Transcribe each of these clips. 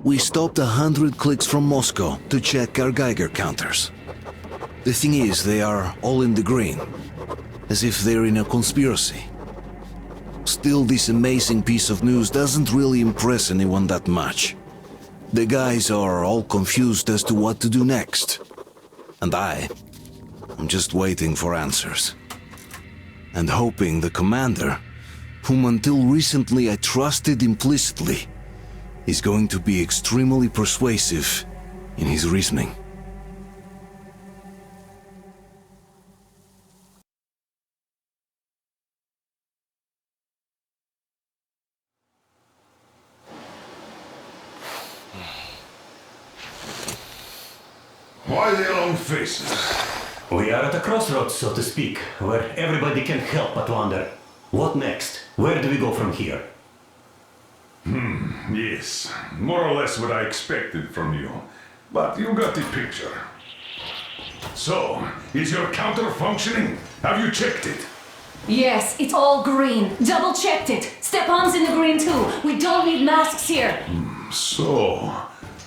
We stopped 100 clicks from Moscow to check our Geiger counters. The thing is, they are all in the green, as if they're in a conspiracy. Still, this amazing piece of news doesn't really impress anyone that much. The guys are all confused as to what to do next. And I'm just waiting for answers. And hoping the commander, whom until recently I trusted implicitly, is going to be extremely persuasive in his reasoning. Why the long faces? We are at a crossroads, so to speak, where everybody can help but wonder, what next? Where do we go from here? Yes, more or less what I expected from you. But you got the picture. So, is your counter functioning? Have you checked it? Yes, it's all green. Double checked it. Stepan's in the green too. We don't need masks here. So,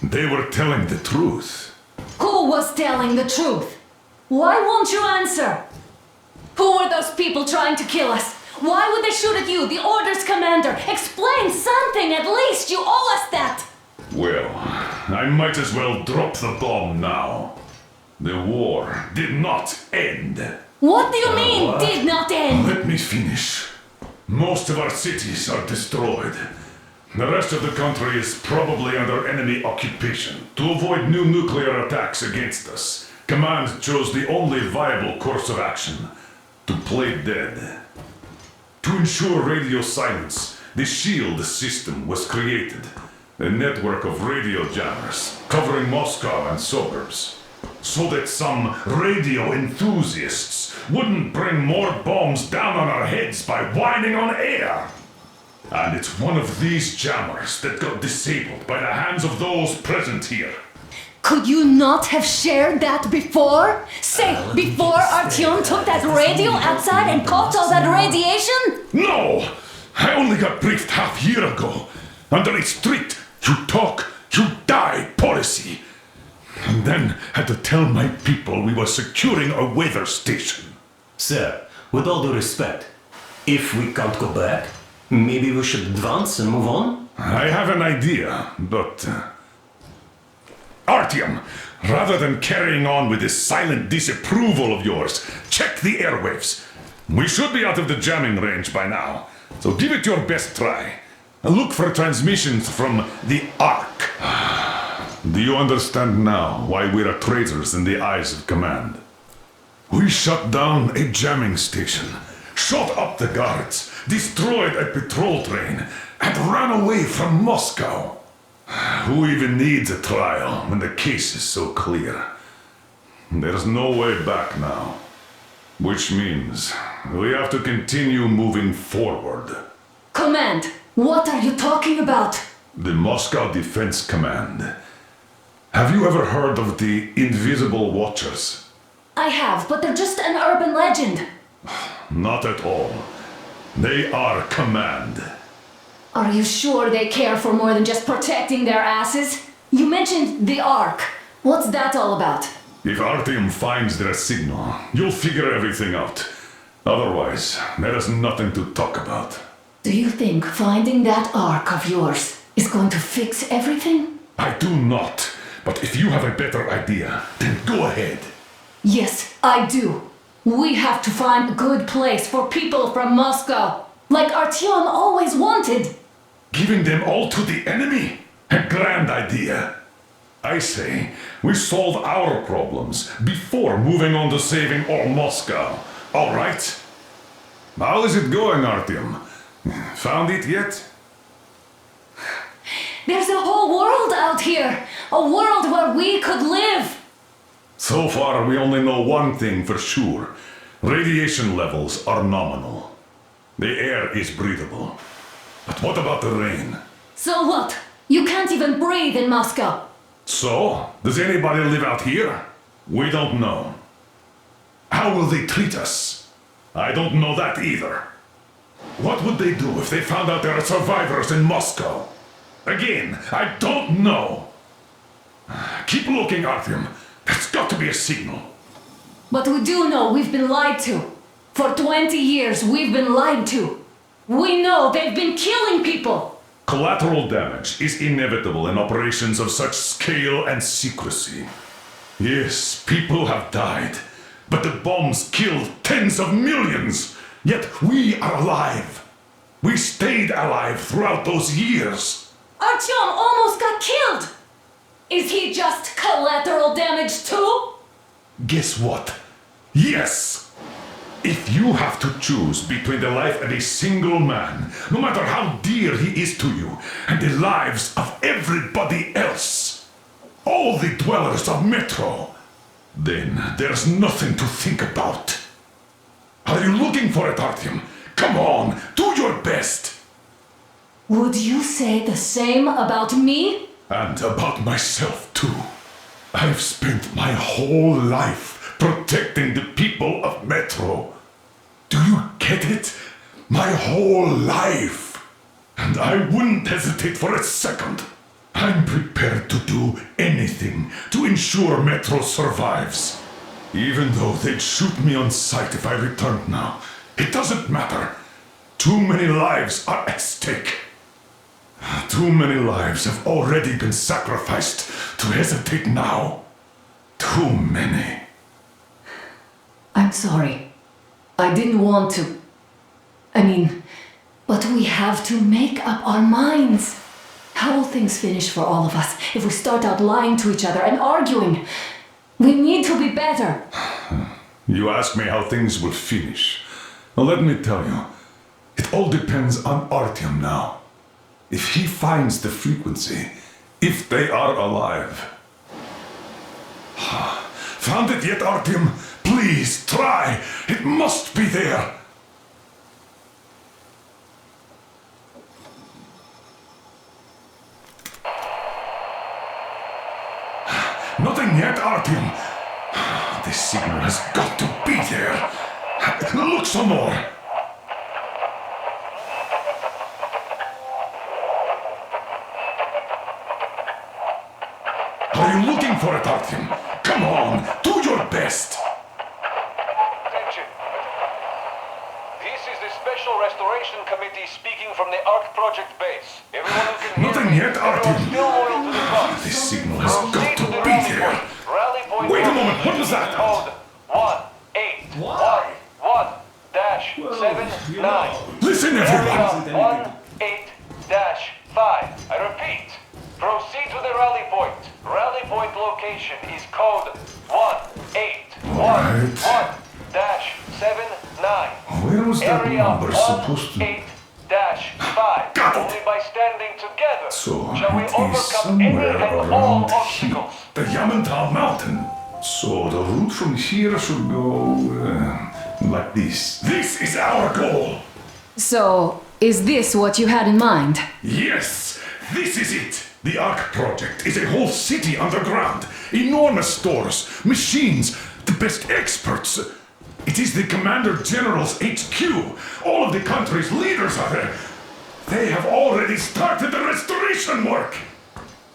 they were telling the truth. Who was telling the truth? Why won't you answer? Who were those people trying to kill us? Why would they shoot at you, the Order's commander? Explain something, at least! You owe us that! Well, I might as well drop the bomb now. The war did not end. What do you mean, what? did not end? Let me finish. Most of our cities are destroyed. The rest of the country is probably under enemy occupation. To avoid new nuclear attacks against us, Command chose the only viable course of action: to play dead. To ensure radio silence, the SHIELD system was created, a network of radio jammers covering Moscow and suburbs, so that some radio enthusiasts wouldn't bring more bombs down on our heads by whining on air. And it's one of these jammers that got disabled by the hands of those present here. Could you not have shared that before? Say, before Artyom took that radio outside and caught all that radiation? No! I only got briefed half year ago, under a strict "you talk, you die" policy. And then had to tell my people we were securing a weather station. Sir, with all due respect, if we can't go back, maybe we should advance and move on? I have an idea, but... Artyom, rather than carrying on with this silent disapproval of yours, check the airwaves. We should be out of the jamming range by now, so give it your best try. Look for transmissions from the Ark. Do you understand now why we're traitors in the eyes of Command? We shut down a jamming station, shot up the guards, destroyed a patrol train, and ran away from Moscow. Who even needs a trial when the case is so clear? There's no way back now. Which means we have to continue moving forward. Command, what are you talking about? The Moscow Defense Command. Have you ever heard of the Invisible Watchers? I have, but they're just an urban legend. Not at all. They are Command. Are you sure they care for more than just protecting their asses? You mentioned the Ark. What's that all about? If Artyom finds their signal, you'll figure everything out. Otherwise, there is nothing to talk about. Do you think finding that Ark of yours is going to fix everything? I do not. But if you have a better idea, then go ahead. Yes, I do. We have to find a good place for people from Moscow, like Artyom always wanted. Giving them all to the enemy? A grand idea. I say, we solve our problems before moving on to saving all Moscow. All right? How is it going, Artyom? Found it yet? There's a whole world out here. A world where we could live. So far, we only know one thing for sure. Radiation levels are nominal. The air is breathable. But what about the rain? So what? You can't even breathe in Moscow. So, does anybody live out here? We don't know. How will they treat us? I don't know that either. What would they do if they found out there are survivors in Moscow? Again, I don't know. Keep looking, Artyom. That's got to be a signal. But we do know we've been lied to. For 20 years, we've been lied to. We know they've been killing people. Collateral damage is inevitable in operations of such scale and secrecy. Yes, people have died, but the bombs killed tens of millions. Yet we are alive. We stayed alive throughout those years. Artyom almost got killed. Is he just collateral damage too? Guess what? Yes! If you have to choose between the life of a single man, no matter how dear he is to you, and the lives of everybody else, all the dwellers of Metro, then there's nothing to think about. Are you looking for it, Artyom? Come on, do your best! Would you say the same about me? And about myself, too. I've spent my whole life protecting the people of Metro. Do you get it? My whole life. And I wouldn't hesitate for a second. I'm prepared to do anything to ensure Metro survives. Even though they'd shoot me on sight if I returned now. It doesn't matter. Too many lives are at stake. Too many lives have already been sacrificed to hesitate now. Too many. I'm sorry. I didn't want to. But we have to make up our minds. How will things finish for all of us if we start out lying to each other and arguing? We need to be better. You ask me how things will finish. Well, let me tell you. It all depends on Artyom now. If he finds the frequency, if they are alive. Found it yet, Artyom? Please, try! It must be there! Nothing yet, Artyom. This signal has got to be there. Look some more. Are you looking for it, Artyom? Come on, do your best! Attention! This is the Special Restoration Committee speaking from the ARC project base. Everyone who can hear Nothing me, yet, Artyom. everyone still loyal to the cause. This signal has got Proceed to the be rally there. point. Rally point Wait a location moment, what was that? Code 181-79. Listen, everyone! Area 18-5. I repeat. Proceed to the rally point. Rally point location is code 181-79. Where was that Area number supposed to... 18-5. Got it. Only by standing together So, shall we it is overcome any somewhere and all around here. obstacles. The Yamantau Mountain. So the route from here should go... like this. This is our goal! So, is this what you had in mind? Yes, this is it. The ARC project is a whole city underground. Enormous stores, machines, the best experts. It is the Commander General's HQ. All of the country's leaders are there. They have already started the restoration work.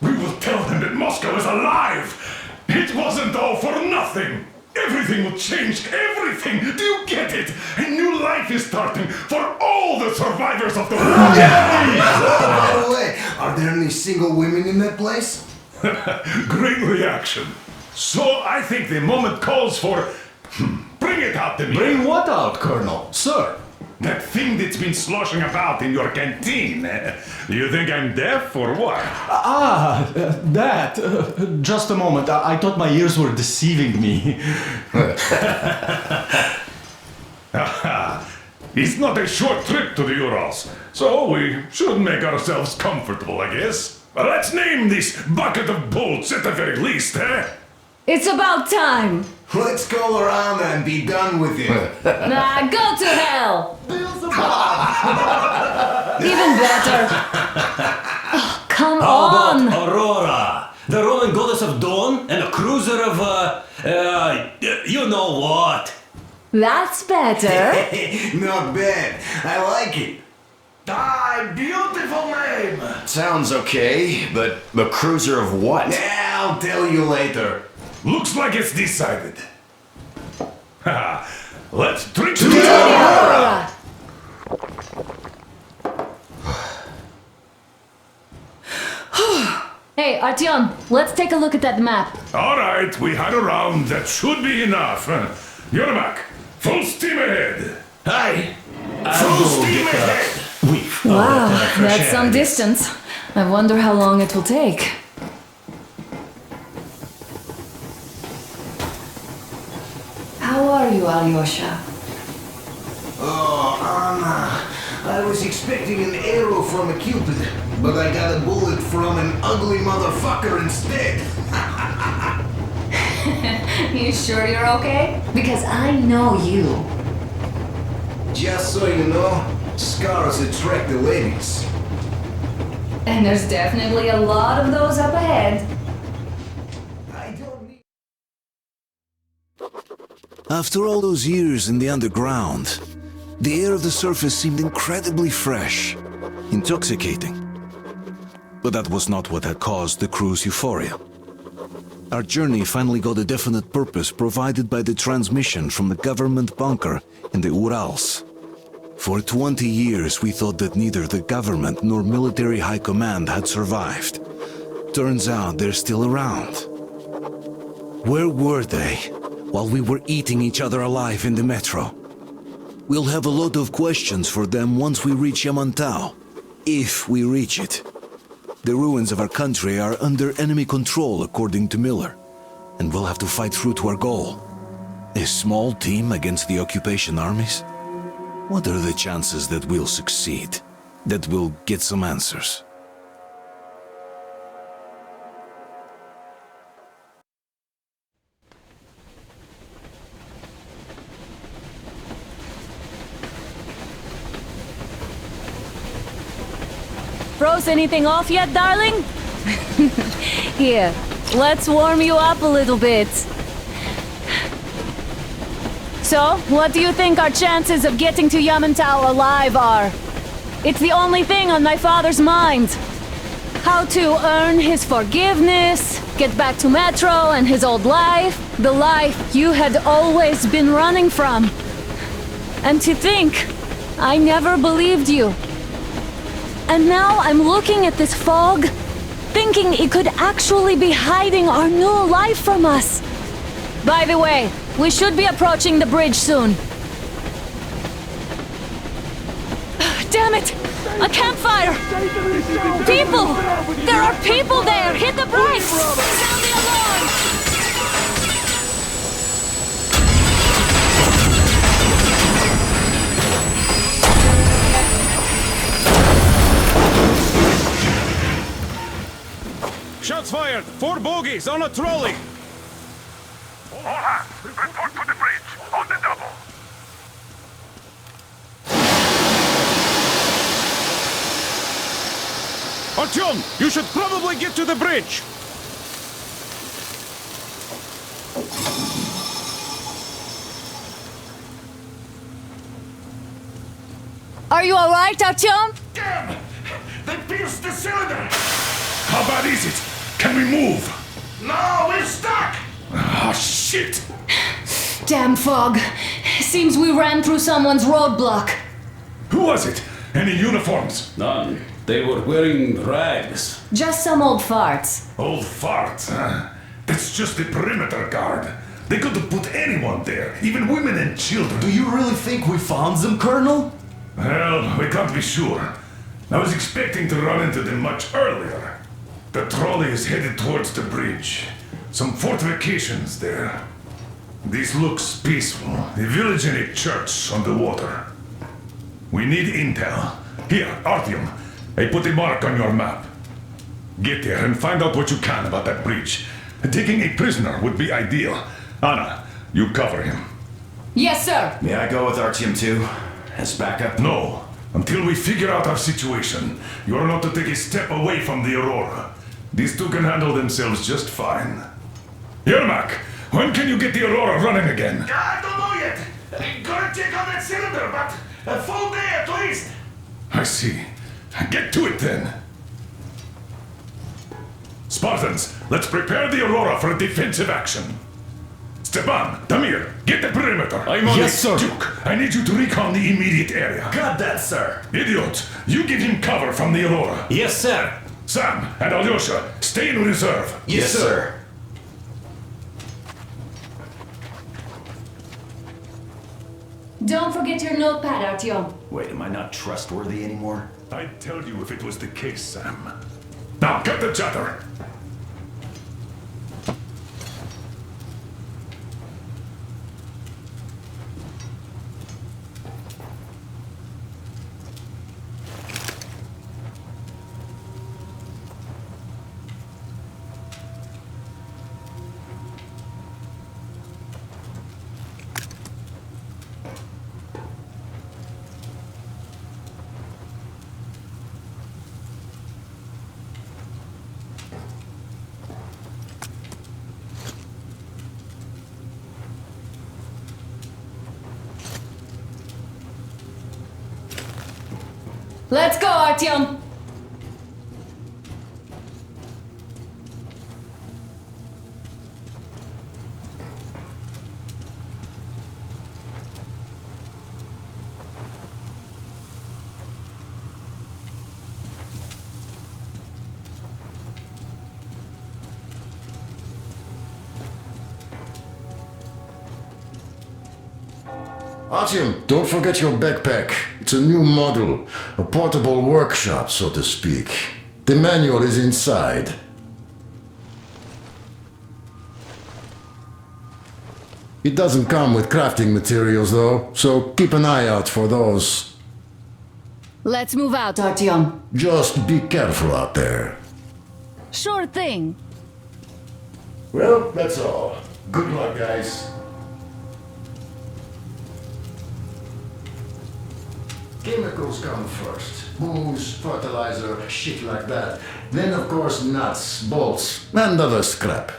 We will tell them that Moscow is alive. It wasn't all for nothing. Everything will change, everything! Do you get it? A new life is starting for all the survivors of the war! By the way, are there any single women in that place? Great reaction. So I think the moment calls for... Bring it out to me. Bring what out, Colonel? Sir? That thing that's been sloshing about in your canteen. You think I'm deaf or what? That. Just a moment. I thought my ears were deceiving me. It's not a short trip to the Urals, so we should make ourselves comfortable, I guess. Let's name this bucket of bolts at the very least, eh? It's about time! Let's go around and be done with it. Nah, go to hell! Even better. Oh, come How on! about Aurora, the Roman goddess of dawn, and a cruiser of, you know what? That's better. Not bad. I like it. Beautiful name! Sounds okay, but a cruiser of what? Yeah, I'll tell you later. Looks like it's decided. Haha, let's drink to Aurora! Hey, Artyom, let's take a look at that map. All right, we had a round. That should be enough. Yermak, full steam ahead. Hi. Full steam ahead. Wow, that's some distance. I wonder how long it will take. How are you, Alyosha? Oh, Anna. I was expecting an arrow from a cupid, but I got a bullet from an ugly motherfucker instead. You sure you're okay? Because I know you. Just so you know, scars attract the ladies. And there's definitely a lot of those up ahead. I don't need... After all those years in the underground, the air of the surface seemed incredibly fresh, intoxicating. But that was not what had caused the crew's euphoria. Our journey finally got a definite purpose provided by the transmission from the government bunker in the Urals. For 20 years we thought that neither the government nor military high command had survived. Turns out they're still around. Where were they while we were eating each other alive in the metro? We'll have a lot of questions for them once we reach Yamantau, if we reach it. The ruins of our country are under enemy control, according to Miller, and we'll have to fight through to our goal. A small team against the occupation armies? What are the chances that we'll succeed, that we'll get some answers? Froze anything off yet, darling? Here, let's warm you up a little bit. So, what do you think our chances of getting to Yamantau alive are? It's the only thing on my father's mind. How to earn his forgiveness, get back to Metro and his old life, the life you had always been running from. And to think, I never believed you. And now I'm looking at this fog, thinking it could actually be hiding our new life from us. By the way, we should be approaching the bridge soon. Damn it! A campfire! People! There are people there! Hit the brakes! Sound the alarm! Shots fired! 4 bogies on a trolley! All hands, report to the bridge, on the double. Artyom, you should probably get to the bridge! Are you alright, Artyom? Damn! They pierced the cylinder! How bad is it? Can we move? No, we're stuck! Ah, shit! Damn fog. Seems we ran through someone's roadblock. Who was it? Any uniforms? None. They were wearing rags. Just some old farts. Old farts, huh? That's just the perimeter guard. They could have put anyone there, even women and children. Do you really think we found them, Colonel? Well, we can't be sure. I was expecting to run into them much earlier. The trolley is headed towards the bridge. Some fortifications there. This looks peaceful. A village and a church on the water. We need intel. Here, Artyom, I put a mark on your map. Get there and find out what you can about that bridge. Taking a prisoner would be ideal. Anna, you cover him. Yes, sir. May I go with Artyom too? As backup? No. Until we figure out our situation, you are not to take a step away from the Aurora. These two can handle themselves just fine. Yermak, when can you get the Aurora running again? I don't know yet. Gotta check on that cylinder, but a full day at least. I see. Get to it then. Spartans, let's prepare the Aurora for a defensive action. Stepan, Damir, get the perimeter. I'm on Yes, it. sir. Duke, I need you to recon the immediate area. Got that, sir. Idiot, you give him cover from the Aurora. Yes, sir. Sam and Alyosha, stay in reserve. Yes, sir. Don't forget your notepad, Artyom. Wait, am I not trustworthy anymore? I'd tell you if it was the case, Sam. Now, cut the chatter. Let's go, Artyom! Artyom, don't forget your backpack. It's a new model, a portable workshop, so to speak. The manual is inside. It doesn't come with crafting materials, though, so keep an eye out for those. Let's move out, Artyom. Just be careful out there. Sure thing. Well, that's all. Good luck, guys. Chemicals come first. Booze, fertilizer, shit like that. Then, of course, nuts, bolts, and other scrap.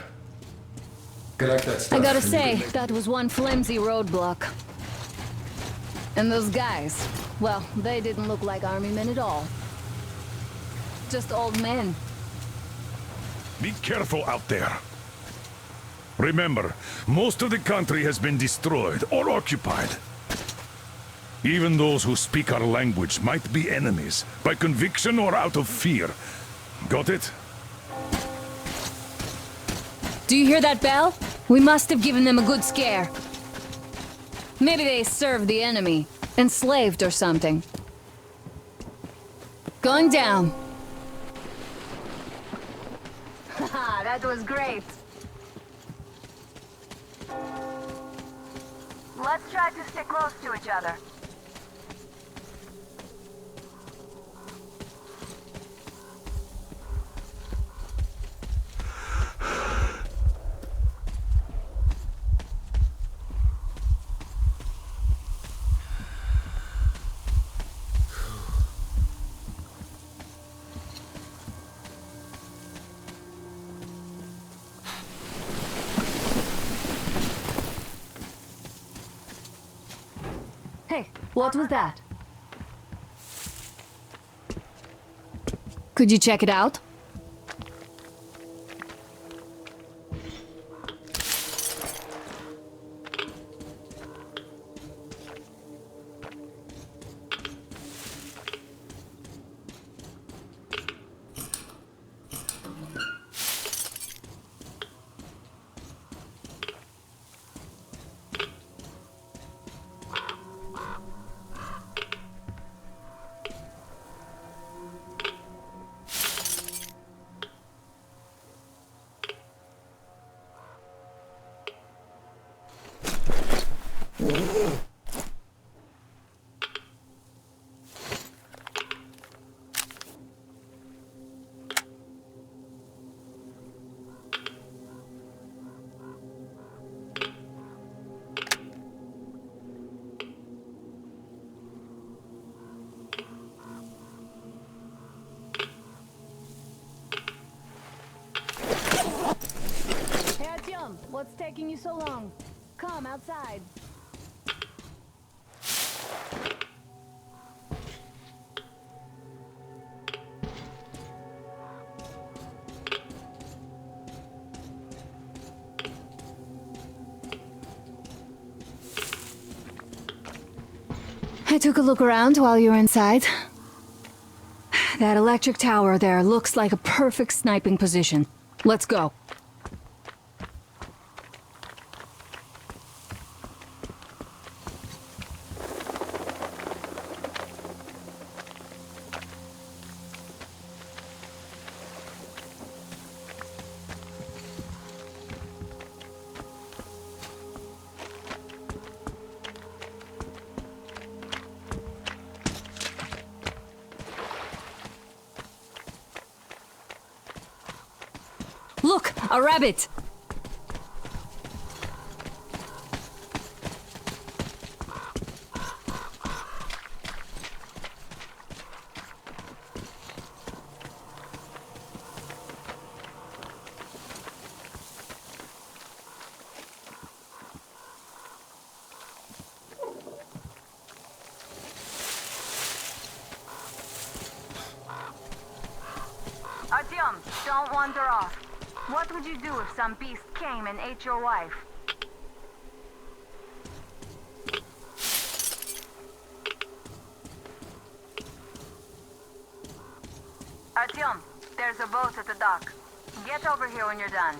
Collect that stuff. I gotta and you say, can make- that was one flimsy roadblock. And those guys, well, they didn't look like army men at all. Just old men. Be careful out there. Remember, most of the country has been destroyed or occupied. Even those who speak our language might be enemies, by conviction or out of fear. Got it? Do you hear that bell? We must have given them a good scare. Maybe they served the enemy, enslaved or something. Going down. Haha, that was great. Let's try to stick close to each other. Hey, what was that? Could you check it out? What's taking you so long? Come outside. I took a look around while you were inside. That electric tower there looks like a perfect sniping position. Let's go. Look, a rabbit! Artyom, don't wander off. What would you do if some beast came and ate your wife? Artyom, there's a boat at the dock. Get over here when you're done.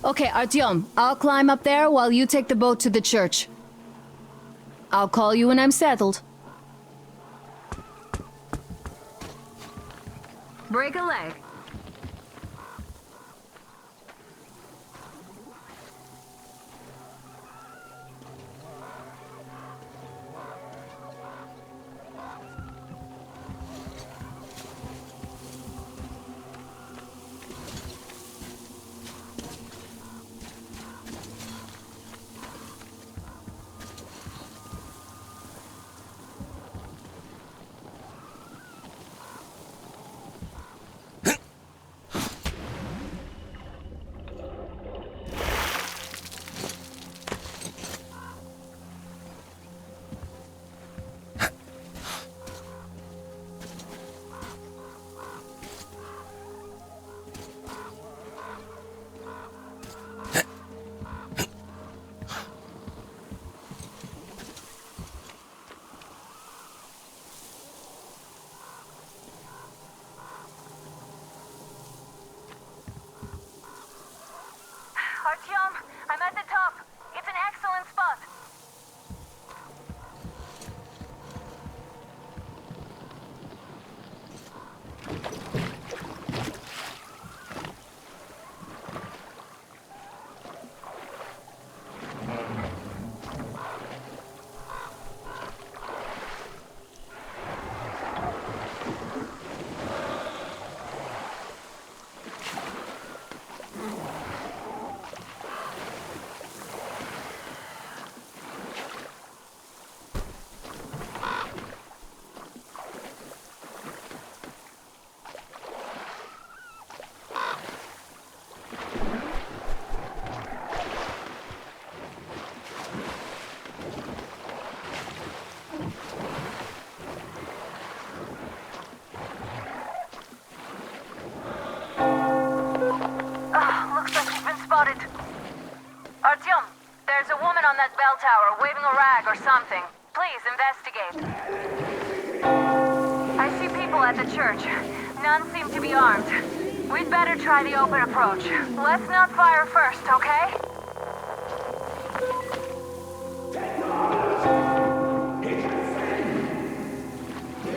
Okay, Artyom, I'll climb up there while you take the boat to the church. I'll call you when I'm settled. Break a leg. Artyom, I'm at the top. It's an excellent spot. Looks like she's been spotted. Artyom, there's a woman on that bell tower waving a rag or something. Please investigate. I see people at the church. None seem to be armed. We'd better try the open approach. Let's not fire first, okay?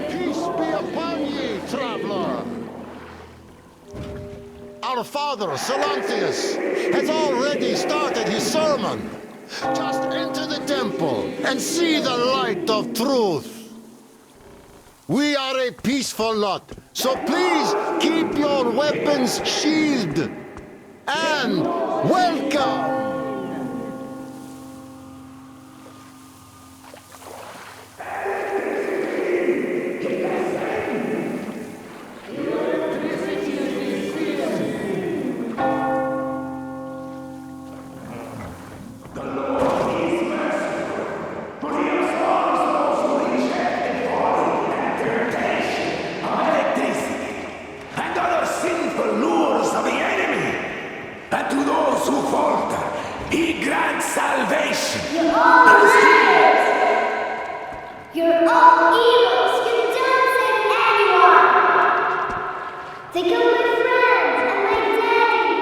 Peace be upon ye, traveler. Our father, Salantius, has already started his sermon. Just enter the temple and see the light of truth. We are a peaceful lot, so please keep your weapons sheathed. And welcome! You're all evils! You don't save anyone! They killed my friends and my daddy!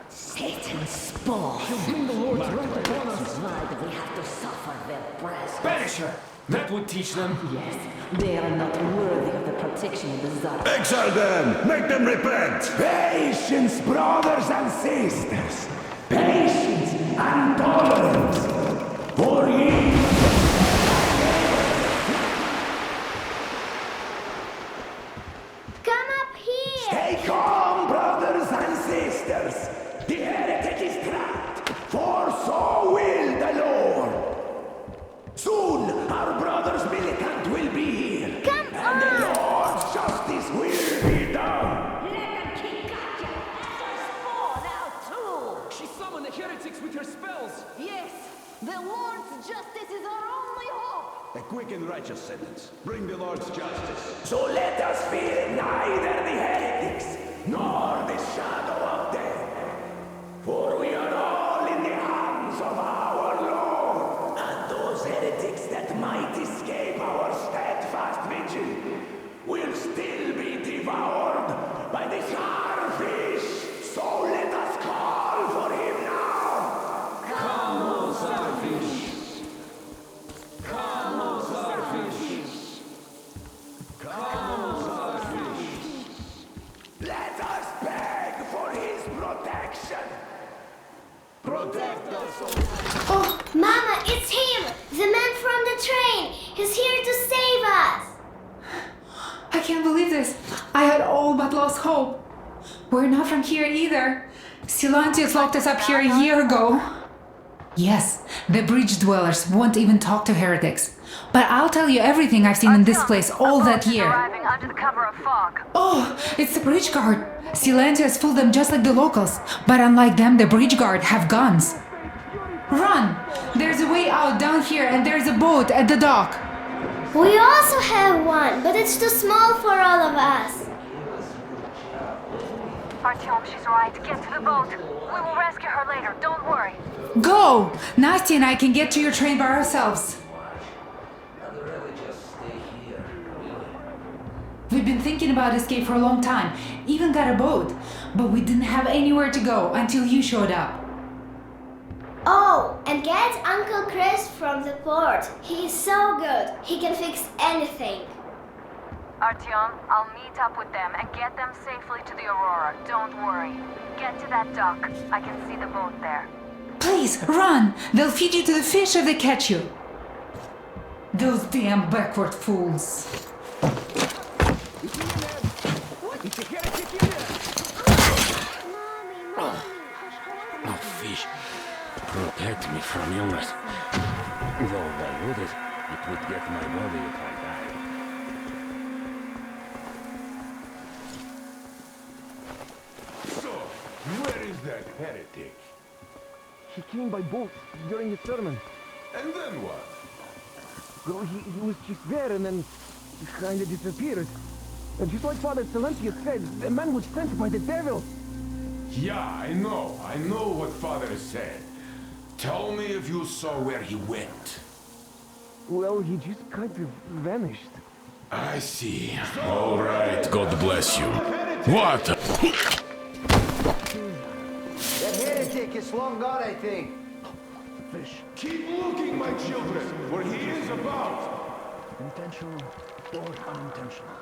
Satan's spawn! You bring the Lord's wrath upon us! Why do we have to suffer their presence? Banish her! That would teach them. Yes, they are not worthy of the protection of the Tsar. Exile them! Make them repent! Patience, brothers and sisters! Patience and tolerance! For ye! Come up here! Stay calm, brothers and sisters! The heretic is trapped, for so will the Lord! Soon, our brother's militant will be here! Come and the Lord's justice will be done! Let them keep Katya! That's our spawn now too! She summoned the heretics with her spells! Yes! The Lord's justice is our only hope! A quick and righteous sentence. Bring the Lord's justice. So let us fear neither the heretics, nor the shadow of death. For we are all in the hands of our Lord. And those heretics that might escape our steadfast vigil will still be devoured by the starfish Oh, Mama, it's him! The man from the train! He's here to save us! I can't believe this. I had all but lost hope. We're not from here either. Silantius locked us up here a year ago. Yes, the bridge dwellers won't even talk to heretics. But I'll tell you everything I've seen in this place all that year. Arriving under the cover of fog. Oh, it's the bridge guard. Silantius fooled them just like the locals. But unlike them, the bridge guard have guns. Run! There's a way out down here and there's a boat at the dock. We also have one, but it's too small for all of us. Artyom, she's right. Get to the boat. We will rescue her later. Don't worry. Go! Nastya and I can get to your train by ourselves. We've been thinking about escape for a long time. Even got a boat. But we didn't have anywhere to go until you showed up. Oh, and get Uncle Chris from the port. He is so good. He can fix anything. Artyom, I'll meet up with them and get them safely to the Aurora. Don't worry. Get to that dock. I can see the boat there. Please, run! They'll feed you to the fish if they catch you. Those damn backward fools. No fish. Protect me from illness. Though if I would it would get my body if I died. So, where is that heretic? He came by boat during his sermon. And then what? Well, he was just there and then he kind of disappeared. And just like Father Silantius said, the man was sent by the devil. Yeah, I know what Father said. Tell me if you saw where he went. Well, he just kind of vanished. I see. All right, God bless you. What? That heretic is long gone, I think. Fish. Keep looking, my children, where he is about. Intentional or unintentional.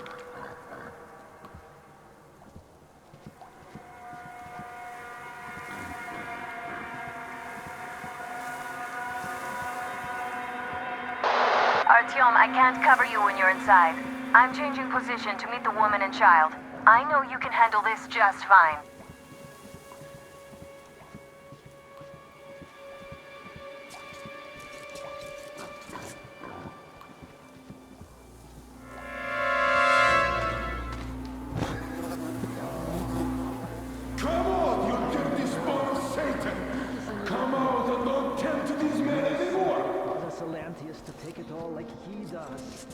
Artyom, I can't cover you when you're inside. I'm changing position to meet the woman and child. I know you can handle this just fine. Come on, you dirty spawn of Satan! Come out and don't tend to these men anymore! Father Silantius to take it all like he does.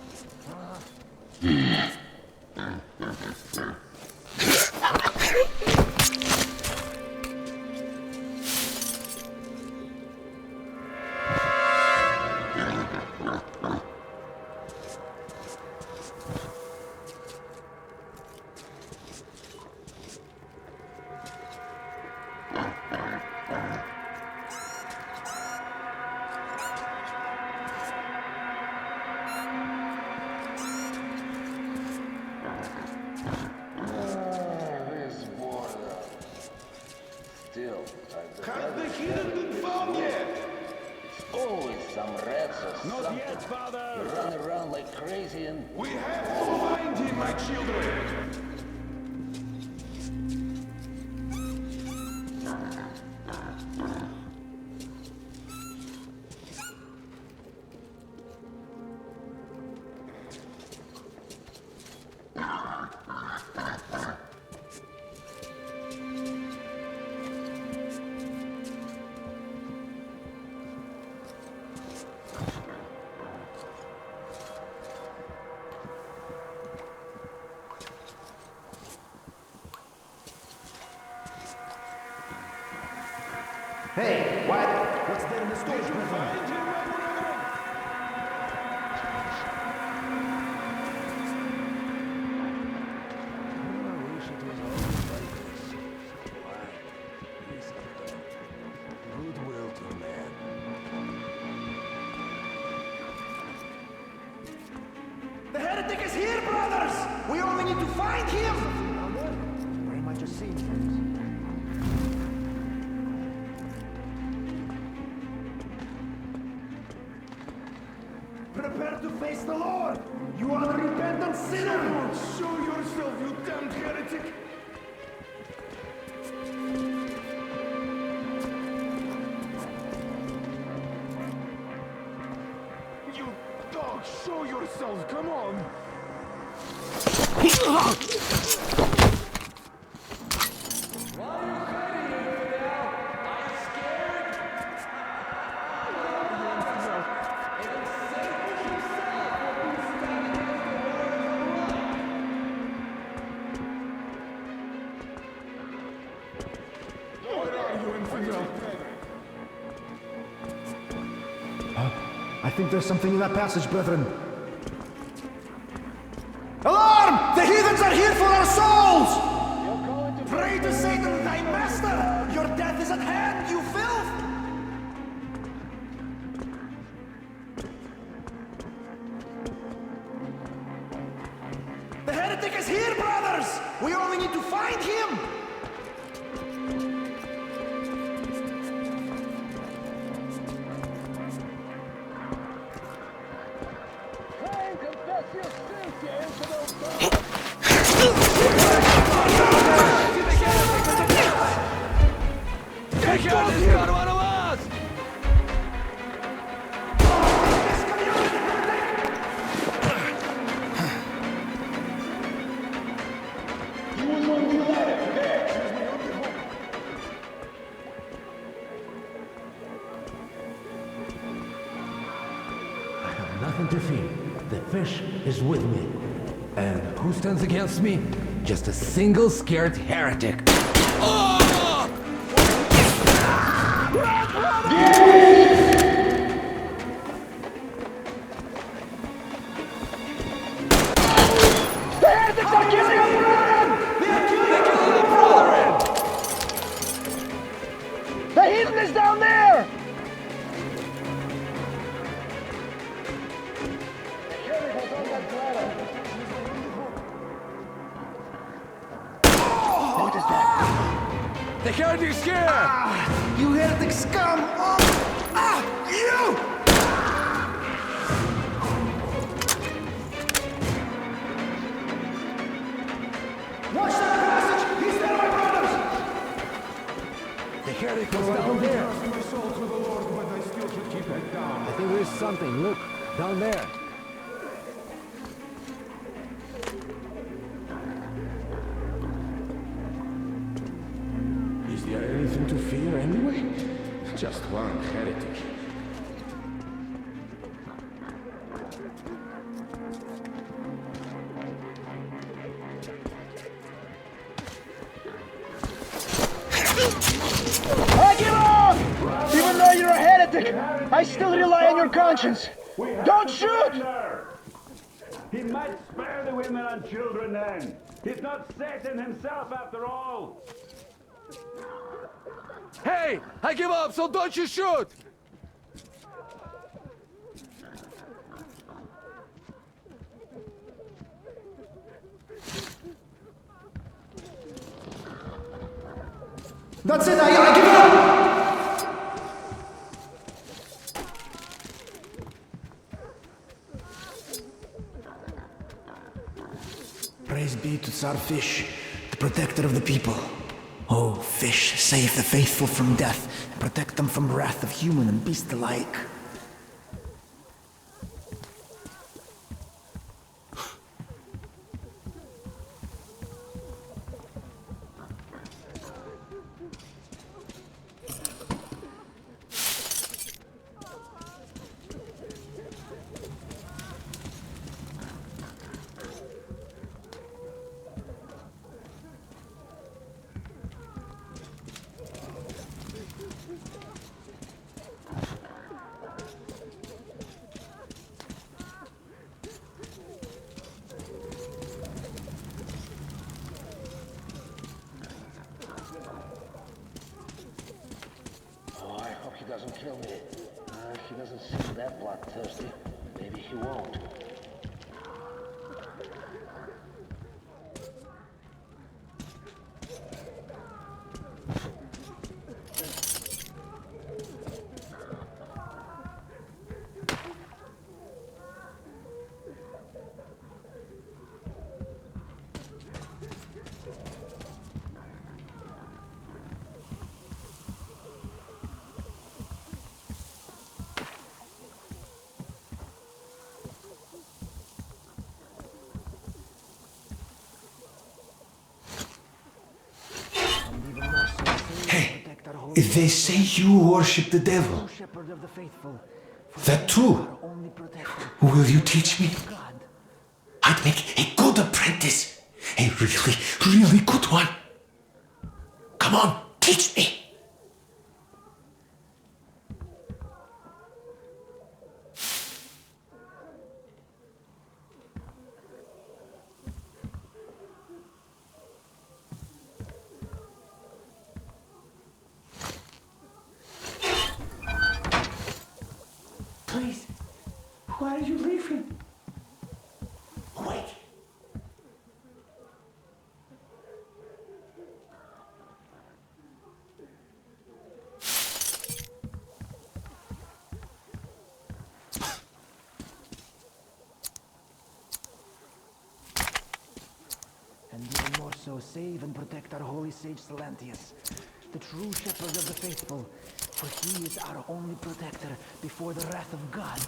Has the heathen been found yet? Always some rats or Not something. yet, Father! You run around like crazy and... We have to find him, my children! Hey, what? What's there in the storage room? Goodwill to man. The heretic is here, brothers! We only need to find him! Where am I just seeing things? Prepare to face the Lord! You are a repentant sinner! Show yourself, you damned heretic! You dog, show yourself, come on! I think there's something in that passage, brethren. Alarm! The heathens are here for our souls! Pray to Satan, thy master! Your death is at hand, you filth! The heretic is here, brothers! We only need to find him! Nothing to fear. The fish is with me. And who stands against me? Just a single scared heretic. The heretics are killing our brethren! They're killing our brethren! The heathen is down there! What is that? The heretic's here! You heretic scum! You! Watch that passage! He's there, my brothers! The heretic was down there! My soul to the Lord, but I still should keep it down. I think there is something. Look, down there. Is there anything to fear anyway? Just one heretic. I give up! Even though you're a heretic, I still rely on your conscience. Don't shoot! He might spare the women and children then. He's not Satan himself after all. Hey, I give up, so don't you shoot! That's it, I give up! Praise be to Tsar Fish, the protector of the people. Oh, Fish, save the faithful from death, and protect them from wrath of human and beast alike. He doesn't kill me. If he doesn't seem that bloodthirsty, maybe he won't. They say you worship the devil. Shepherd of the faithful. That true? Will you teach me? I'd make a good apprentice. A really, really good one. Come on, teach me. Please, why are you leaving? Wait. And even more so, save and protect our holy sage Silantius, the true shepherd of the faithful, for he is our only protector before the wrath of God.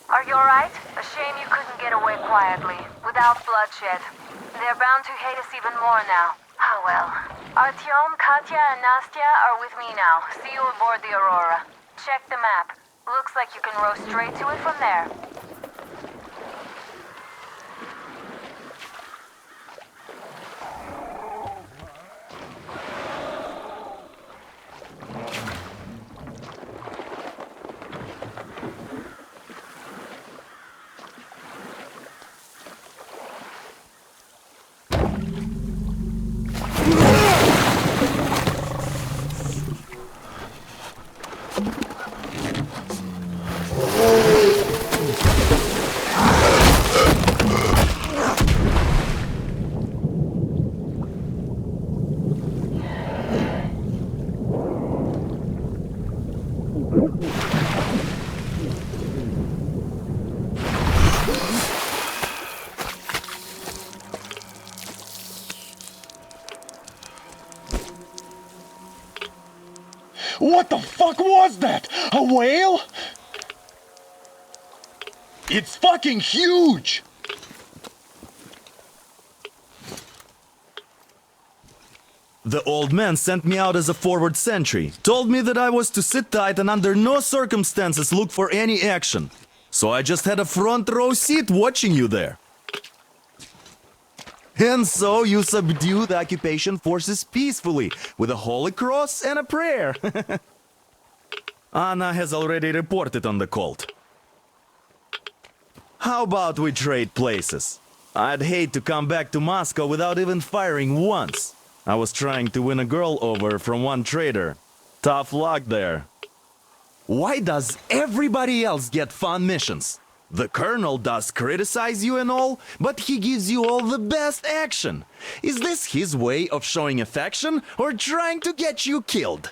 Are you alright? A shame you couldn't get away quietly, without bloodshed. They're bound to hate us even more now. Ah well. Artyom, Katya, and Nastya are with me now. See you aboard the Aurora. Check the map. Looks like you can row straight to it from there. What the fuck was that? A whale? It's fucking huge! The old man sent me out as a forward sentry, told me that I was to sit tight and under no circumstances look for any action. So I just had a front row seat watching you there. And so you subdue the occupation forces peacefully, with a holy cross and a prayer. Anna has already reported on the cult. How about we trade places? I'd hate to come back to Moscow without even firing once. I was trying to win a girl over from one trader. Tough luck there. Why does everybody else get fun missions? The colonel does criticize you and all, but he gives you all the best action. Is this his way of showing affection or trying to get you killed?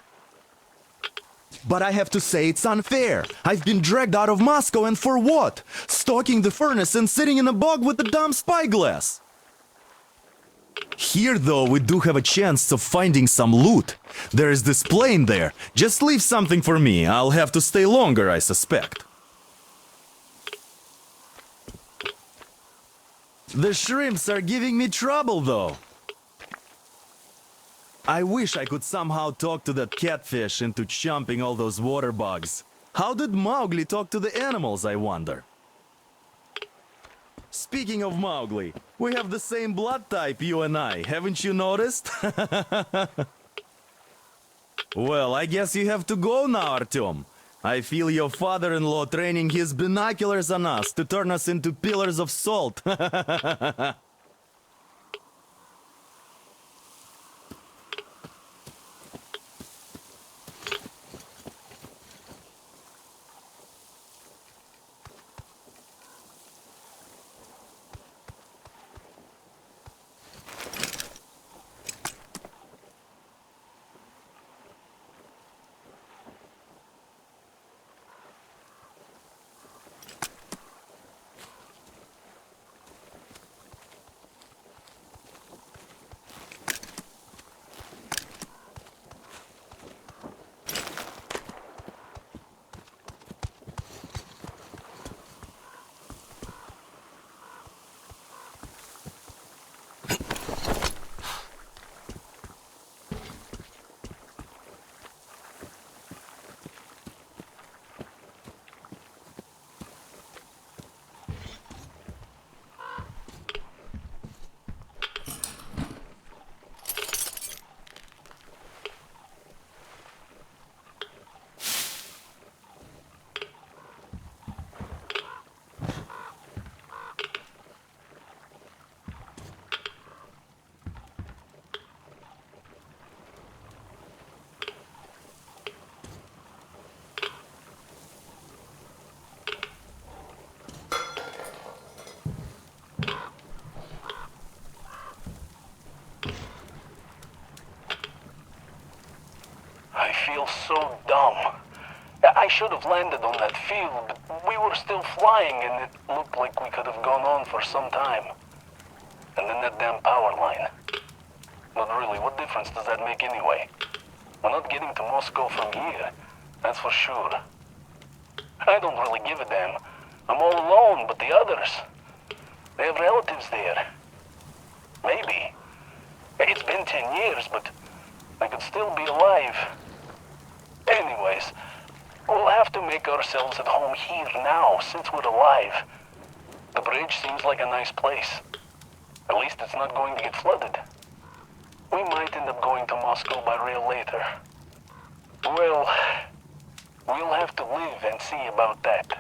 But I have to say it's unfair. I've been dragged out of Moscow, and for what? Stalking the furnace and sitting in a bog with a dumb spyglass. Here, though, we do have a chance of finding some loot. There is this plane there. Just leave something for me. I'll have to stay longer, I suspect. The shrimps are giving me trouble, though. I wish I could somehow talk to that catfish into chomping all those water bugs. How did Mowgli talk to the animals, I wonder? Speaking of Mowgli, we have the same blood type, you and I. Haven't you noticed? Well, I guess you have to go now, Artyom. I feel your father-in-law training his binoculars on us to turn us into pillars of salt. feel so dumb. I should have landed on that field, but we were still flying and it looked like we could have gone on for some time. And then that damn power line. But really, what difference does that make anyway? We're not getting to Moscow from here, that's for sure. I don't really give a damn. I'm all alone, but the others, they have relatives there. Maybe. It's been 10 years, but I could still be alive. Anyways, we'll have to make ourselves at home here now, since we're alive. The bridge seems like a nice place. At least it's not going to get flooded. We might end up going to Moscow by rail later. Well, we'll have to live and see about that.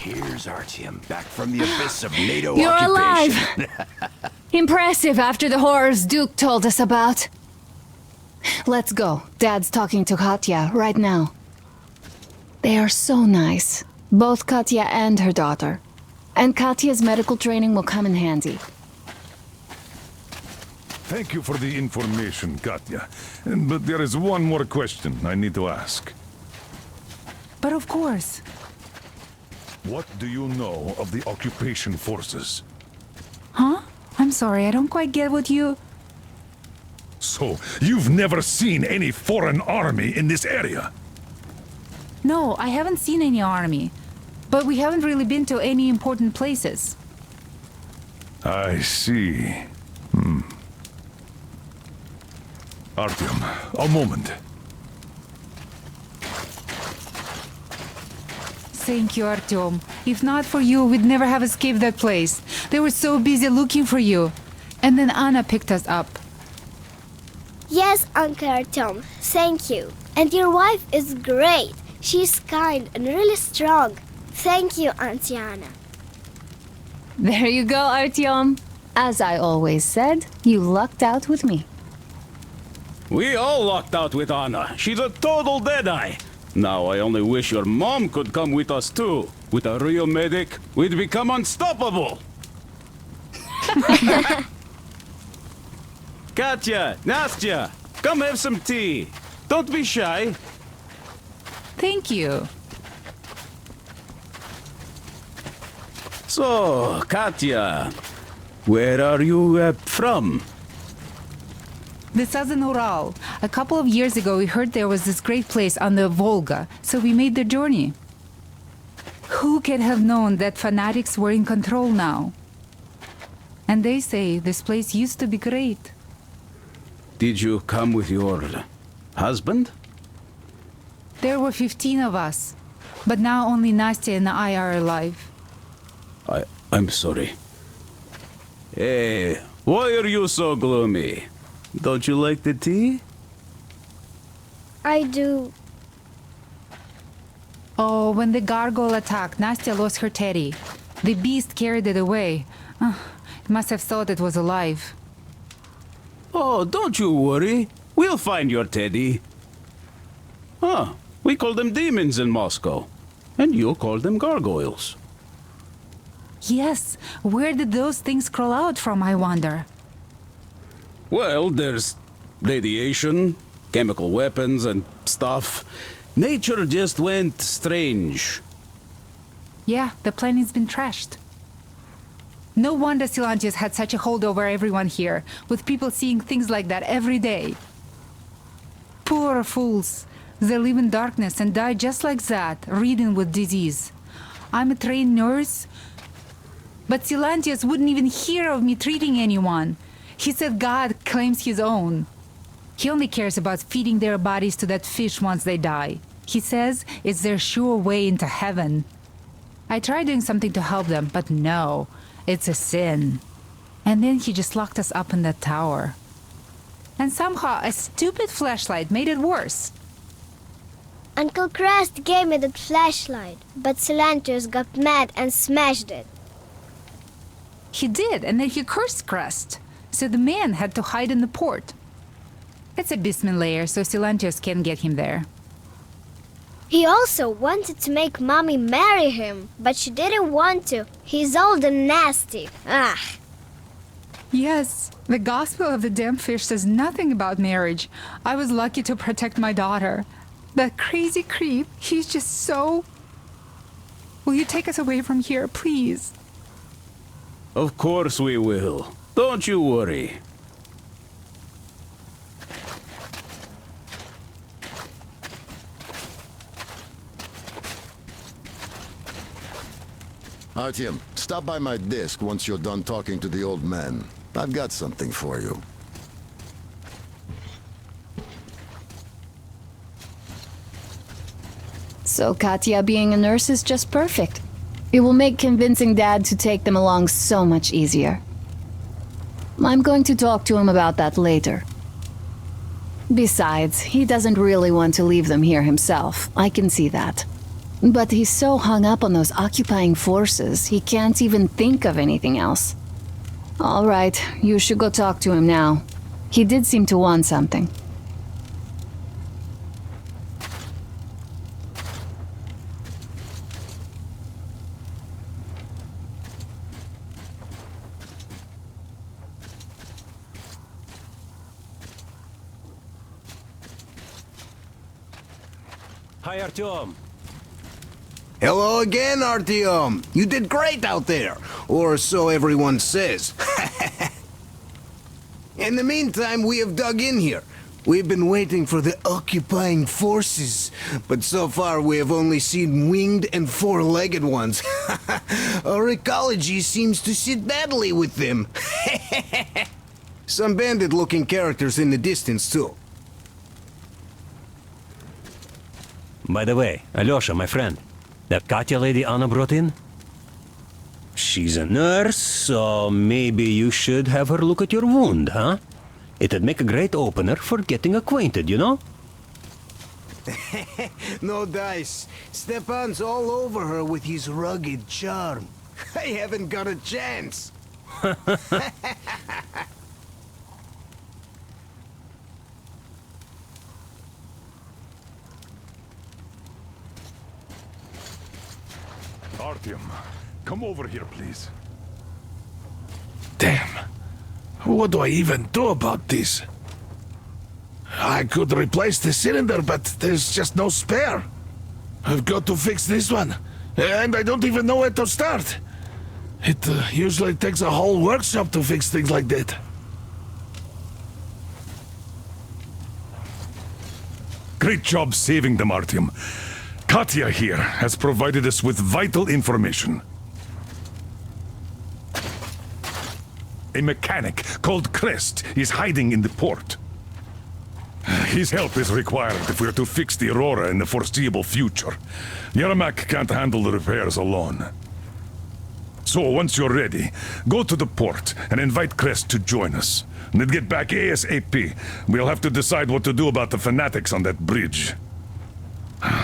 Here's Artyom, back from the abyss of NATO You're occupation. Impressive after the horrors Duke told us about. Let's go. Dad's talking to Katya right now. They are so nice. Both Katya and her daughter. And Katya's medical training will come in handy. Thank you for the information, Katya. But there is one more question I need to ask. But of course. What do you know of the occupation forces? Huh? I'm sorry, I don't quite get what you... So, you've never seen any foreign army in this area? No, I haven't seen any army. But we haven't really been to any important places. I see. Artyom, a moment. Thank you, Artyom. If not for you, we'd never have escaped that place. They were so busy looking for you. And then Anna picked us up. Yes, Uncle Artyom, thank you. And your wife is great. She's kind and really strong. Thank you, Auntie Anna. There you go, Artyom. As I always said, you lucked out with me. We all lucked out with Anna. She's a total deadeye. Now I only wish your mom could come with us too. With a real medic, we'd become unstoppable. Katya, Nastya, come have some tea. Don't be shy. Thank you. So, Katya, where are you from? The southern Ural. A couple of years ago, we heard there was this great place on the Volga, so we made the journey. Who could have known that fanatics were in control now? And they say this place used to be great. Did you come with your husband? There were 15 of us, but now only Nastya and I are alive. I'm sorry. Hey, why are you so gloomy? Don't you like the tea? I do. Oh, when the gargoyle attacked, Nastya lost her teddy. The beast carried it away. It must have thought it was alive. Oh, don't you worry. We'll find your teddy. Huh, we call them demons in Moscow. And you call them gargoyles. Yes, where did those things crawl out from, I wonder? Well, there's radiation, chemical weapons and stuff. Nature just went strange. Yeah, the planet's been trashed. No wonder Silantius had such a hold over everyone here, with people seeing things like that every day. Poor fools. They live in darkness and die just like that, ridden with disease. I'm a trained nurse, but Silantius wouldn't even hear of me treating anyone. He said God claims his own. He only cares about feeding their bodies to that fish once they die. He says it's their sure way into heaven. I tried doing something to help them, but no, it's a sin. And then he just locked us up in that tower. And somehow a stupid flashlight made it worse. Uncle Crest gave me that flashlight, but Silantius got mad and smashed it. He did, and then he cursed Crest. So the man had to hide in the port. It's a basement layer, so Silantius can't get him there. He also wanted to make Mommy marry him, but she didn't want to. He's old and nasty. Ah. Yes, the Gospel of the Damned Fish says nothing about marriage. I was lucky to protect my daughter. That crazy creep, he's just so... Will you take us away from here, please? Of course we will. Don't you worry. Artyom, stop by my desk once you're done talking to the old man. I've got something for you. So Katya being a nurse is just perfect. It will make convincing Dad to take them along so much easier. I'm going to talk to him about that later. Besides, he doesn't really want to leave them here himself. I can see that. But he's so hung up on those occupying forces, he can't even think of anything else. All right, you should go talk to him now. He did seem to want something. Hi, Artyom. Hello again, Artyom. You did great out there, or so everyone says. In the meantime, we have dug in here. We've been waiting for the occupying forces, but so far we have only seen winged and four-legged ones. Our ecology seems to sit badly with them. Some bandit-looking characters in the distance, too. By the way, Alyosha, my friend, that Katya lady Anna brought in? She's a nurse, so maybe you should have her look at your wound, huh? It'd make a great opener for getting acquainted, you know? No dice. Stepan's all over her with his rugged charm. I haven't got a chance. Artyom, come over here, please. Damn. What do I even do about this? I could replace the cylinder, but there's just no spare. I've got to fix this one, and I don't even know where to start. It usually takes a whole workshop to fix things like that. Great job saving them, Artyom. Katya here has provided us with vital information. A mechanic called Crest is hiding in the port. His help is required if we're to fix the Aurora in the foreseeable future. Yermak can't handle the repairs alone. So once you're ready, go to the port and invite Crest to join us. And then get back ASAP. We'll have to decide what to do about the fanatics on that bridge.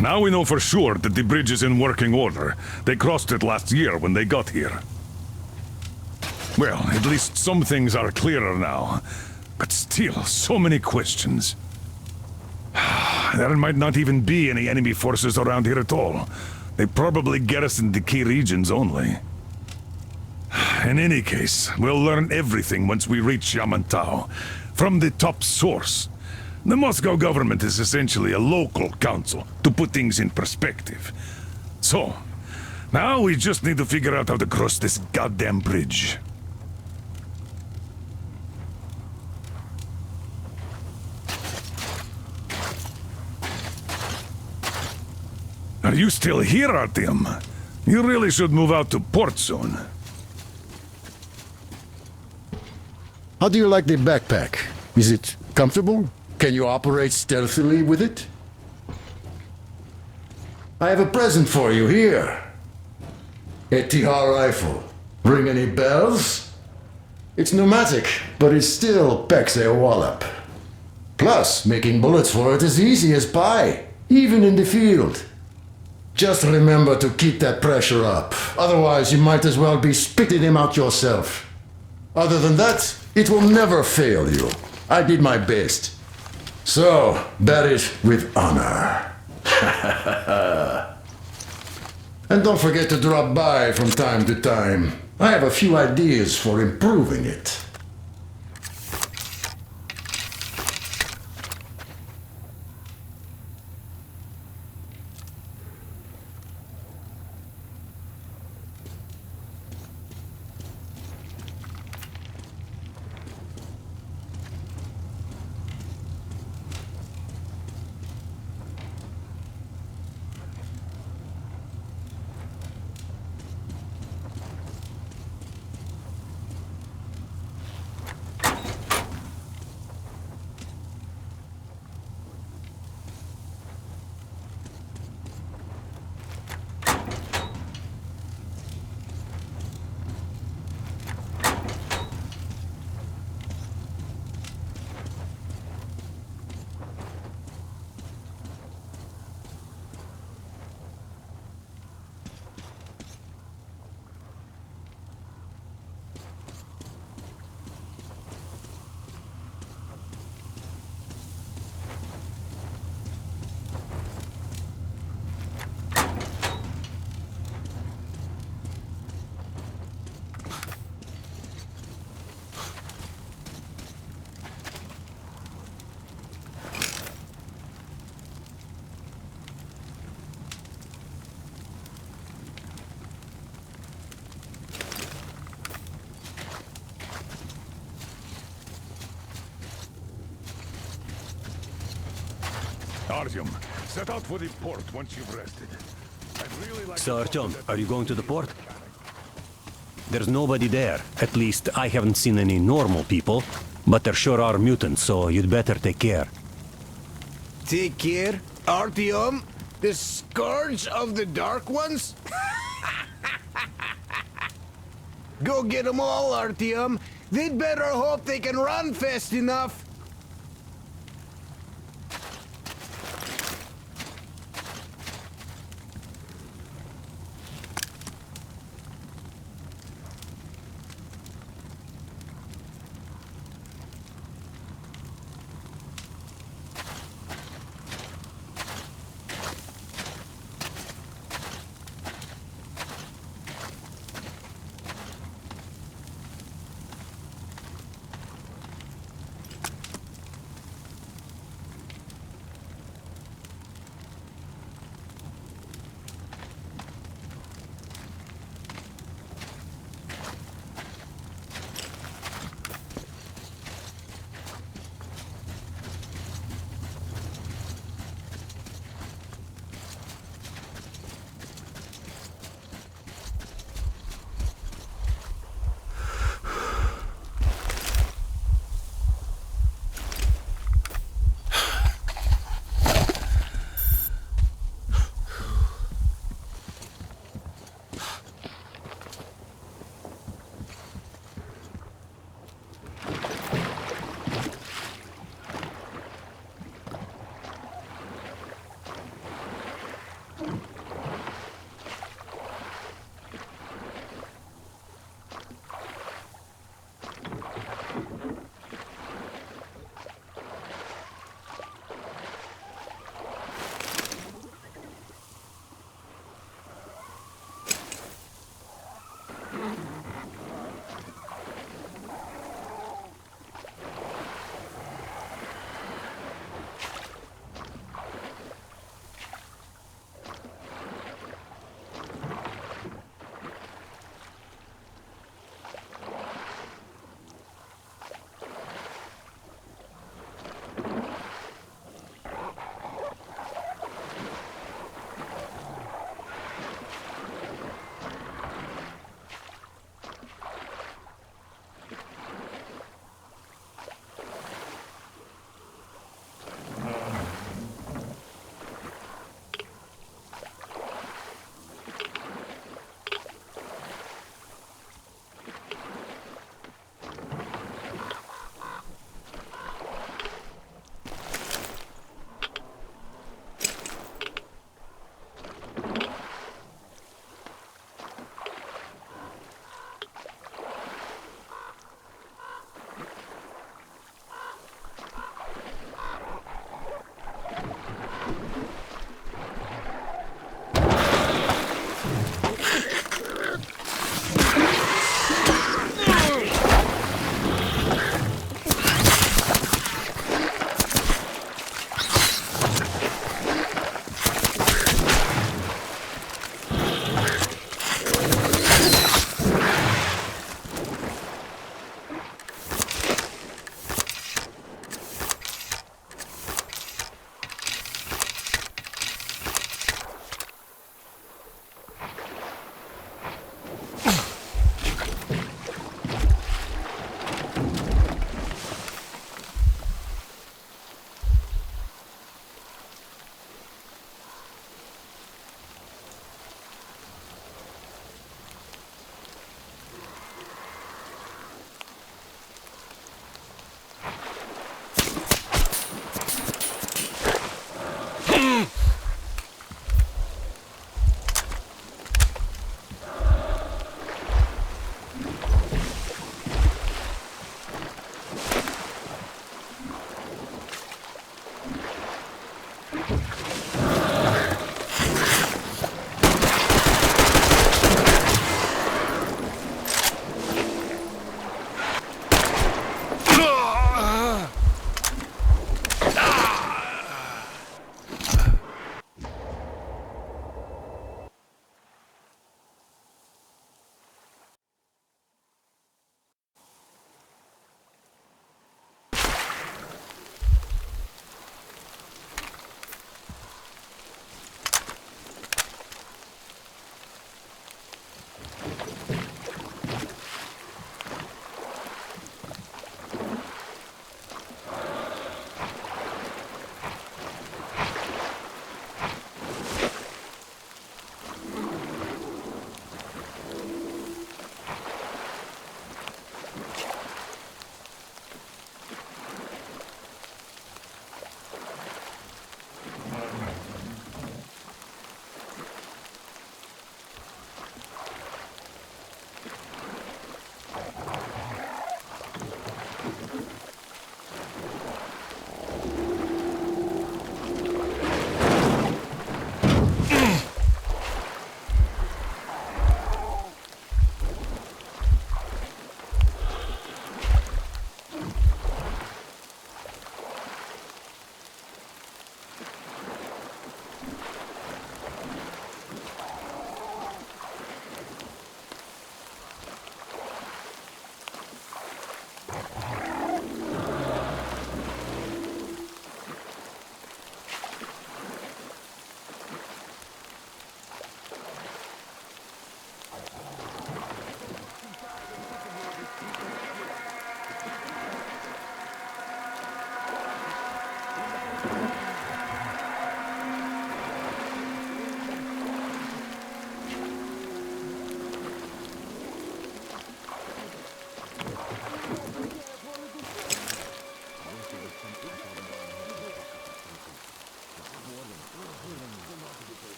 Now we know for sure that the bridge is in working order. They crossed it last year when they got here. Well, at least some things are clearer now. But still, so many questions. There might not even be any enemy forces around here at all. They probably garrison the key regions only. In any case, we'll learn everything once we reach Yamantau. From the top source. The Moscow government is essentially a local council, to put things in perspective. So, now we just need to figure out how to cross this goddamn bridge. Are you still here, Artyom? You really should move out to port soon. How do you like the backpack? Is it comfortable? Can you operate stealthily with it? I have a present for you here. A TR rifle. Ring any bells? It's pneumatic, but it still packs a wallop. Plus, making bullets for it is easy as pie, even in the field. Just remember to keep that pressure up. Otherwise, you might as well be spitting him out yourself. Other than that, it will never fail you. I did my best. So, bear it with honor. And don't forget to drop by from time to time. I have a few ideas for improving it. Artyom, set out for the port once you've rested. I'd really like So, to talk Artyom, to that- are you going to the port? There's nobody there. At least I haven't seen any normal people. But there sure are mutants, so you'd better take care. Take care? Artyom? The scourge of the Dark Ones? Go get them all, Artyom. They'd better hope they can run fast enough.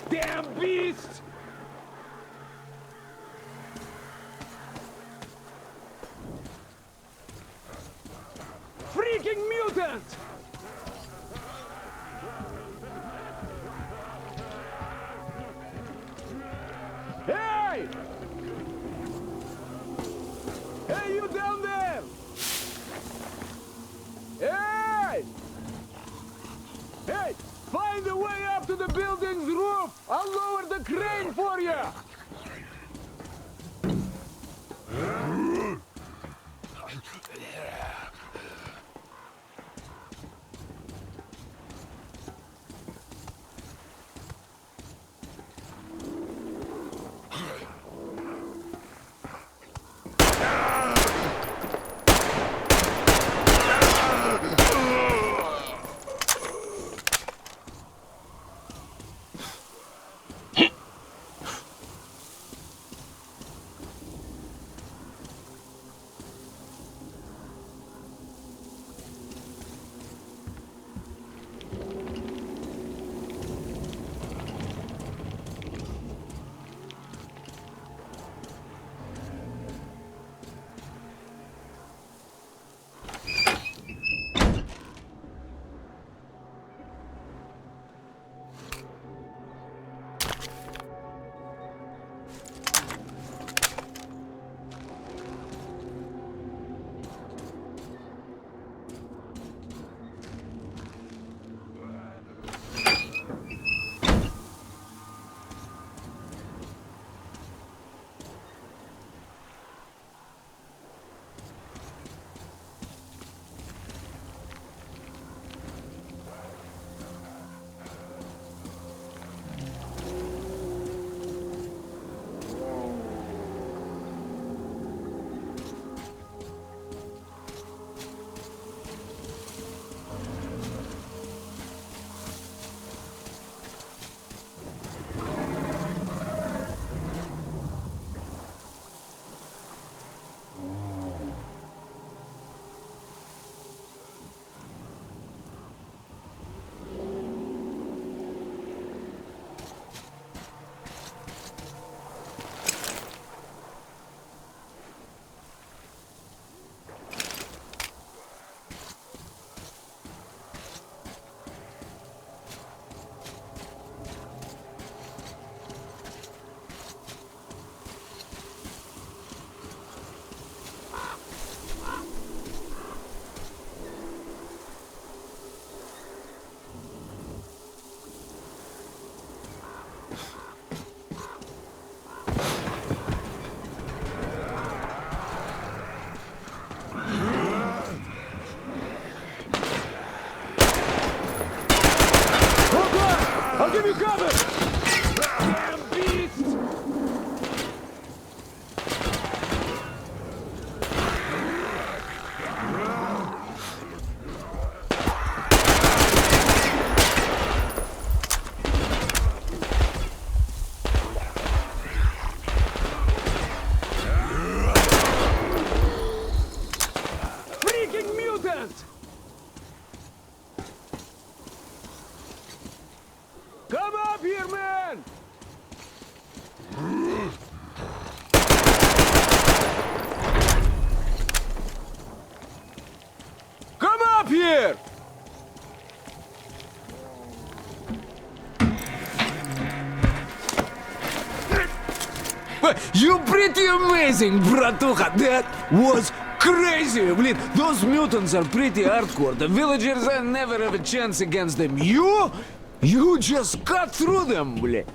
Damn beast! Freaking mutant! Hey! Hey, you down there! Hey! Hey! Find a way up to the building's roof! I'll lower the crane for you! here! You pretty amazing, bratuха. That was crazy, блин. Those mutants are pretty hardcore. The villagers, I never have a chance against them. You just cut through them, блин.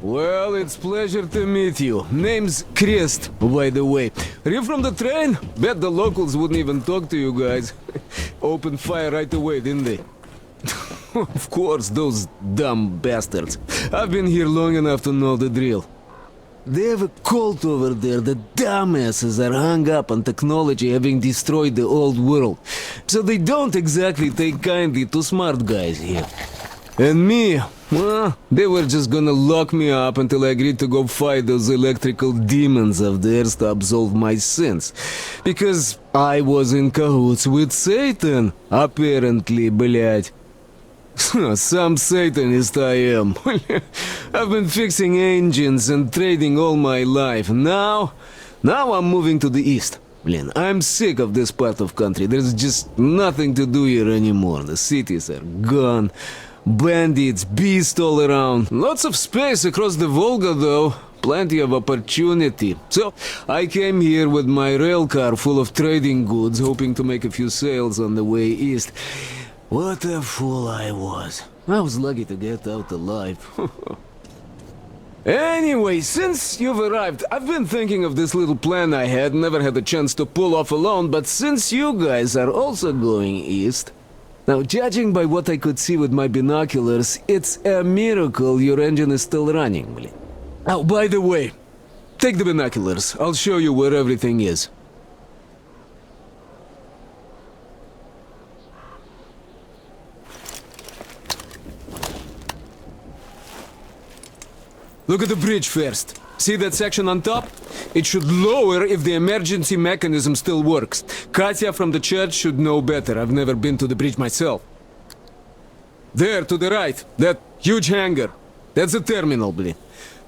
Well, it's pleasure to meet you. Name's Crest, by the way. Are you from the train? Bet the locals wouldn't even talk to you guys. Opened fire right away, didn't they? Of course, those dumb bastards. I've been here long enough to know the drill. They have a cult over there. The dumbasses are hung up on technology having destroyed the old world. So they don't exactly take kindly to smart guys here. And me, well, they were just gonna lock me up until I agreed to go fight those electrical demons of theirs to absolve my sins. Because I was in cahoots with Satan, apparently, блядь. Some Satanist I am. I've been fixing engines and trading all my life. Now I'm moving to the east. Blin, I'm sick of this part of country. There's just nothing to do here anymore. The cities are gone. Bandits, beasts all around. Lots of space across the Volga, though. Plenty of opportunity. So, I came here with my rail car full of trading goods, hoping to make a few sales on the way east. What a fool I was. I was lucky to get out alive. Anyway, since you've arrived, I've been thinking of this little plan I had, never had a chance to pull off alone, but since you guys are also going east... Now, judging by what I could see with my binoculars, it's a miracle your engine is still running. Oh, by the way, take the binoculars. I'll show you where everything is. Look at the bridge first. See that section on top? It should lower if the emergency mechanism still works. Katya from the church should know better. I've never been to the bridge myself. There, to the right, that huge hangar. That's a terminal, blin.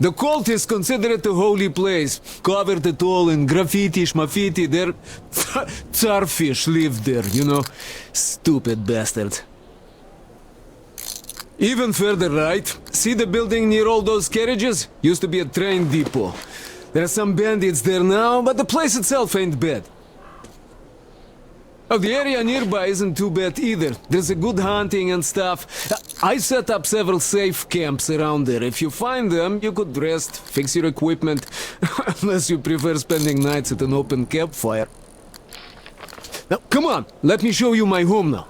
The cult is considered a holy place. Covered it all in graffiti, schmaffiti. Their tsarfish live there, you know. Stupid bastards. Even further right, see the building near all those carriages? Used to be a train depot. There are some bandits there now, but the place itself ain't bad. Oh, the area nearby isn't too bad either. There's a good hunting and stuff. I set up several safe camps around there. If you find them, you could rest, fix your equipment, unless you prefer spending nights at an open campfire. Now, come on, let me show you my home now.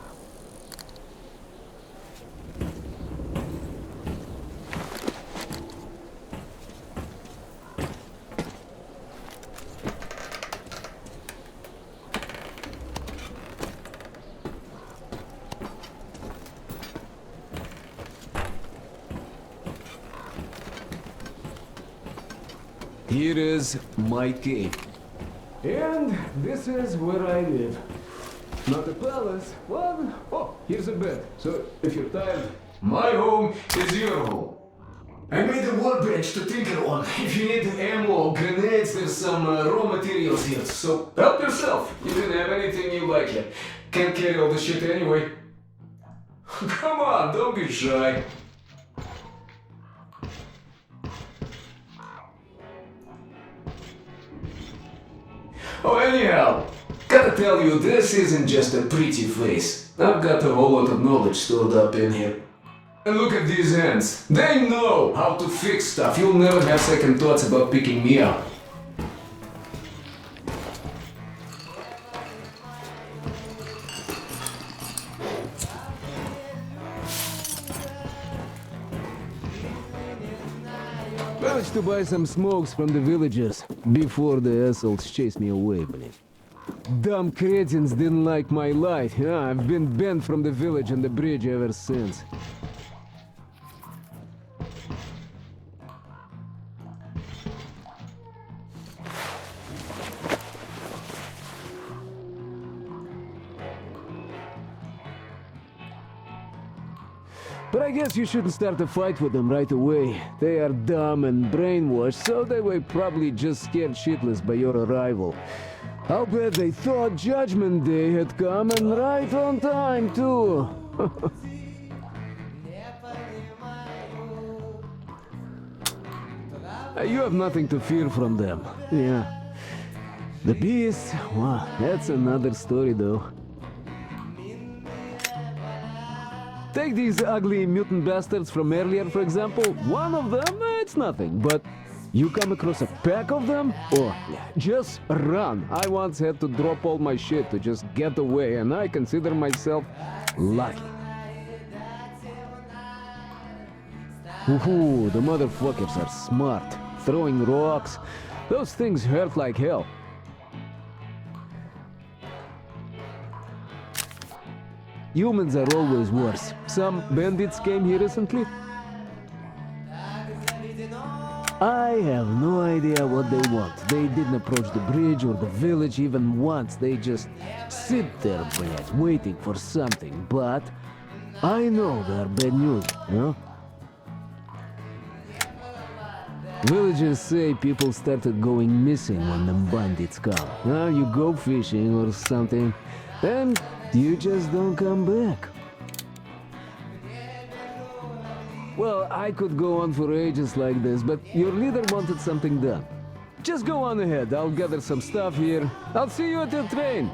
Here is my cave. And this is where I live. Not a palace, but... Oh, here's a bed. So, if you're tired, my home is your home. I made a workbench to tinker on. If you need ammo, grenades, there's some raw materials here. So, help yourself. You didn't have anything you like yet. Can't carry all this shit anyway. Come on, don't be shy. Oh, anyhow, gotta tell you, this isn't just a pretty face. I've got a whole lot of knowledge stored up in here. And look at these hands. They know how to fix stuff. You'll never have second thoughts about picking me up. Managed to buy some smokes from the villagers before the assholes chased me away, believe. Dumb cretins didn't like my light. Yeah, I've been banned from the village and the bridge ever since. But I guess you shouldn't start a fight with them right away. They are dumb and brainwashed, so they were probably just scared shitless by your arrival. I'll bet they thought Judgment Day had come, and right on time, too. You have nothing to fear from them. Yeah. The beast, wow, that's another story, though. Take these ugly mutant bastards from earlier, for example. One of them, it's nothing, but you come across a pack of them? Oh, just run. I once had to drop all my shit to just get away, and I consider myself lucky. Ooh, the motherfuckers are smart. Throwing rocks. Those things hurt like hell. Humans are always worse. Some bandits came here recently. I have no idea what they want. They didn't approach the bridge or the village even once. They just sit there, блядь, waiting for something. But I know they're bad news, you know? Villagers say people started going missing when the bandits come. You go fishing or something, and you just don't come back. Well, I could go on for ages like this, but your leader wanted something done. Just go on ahead, I'll gather some stuff here. I'll see you at your train.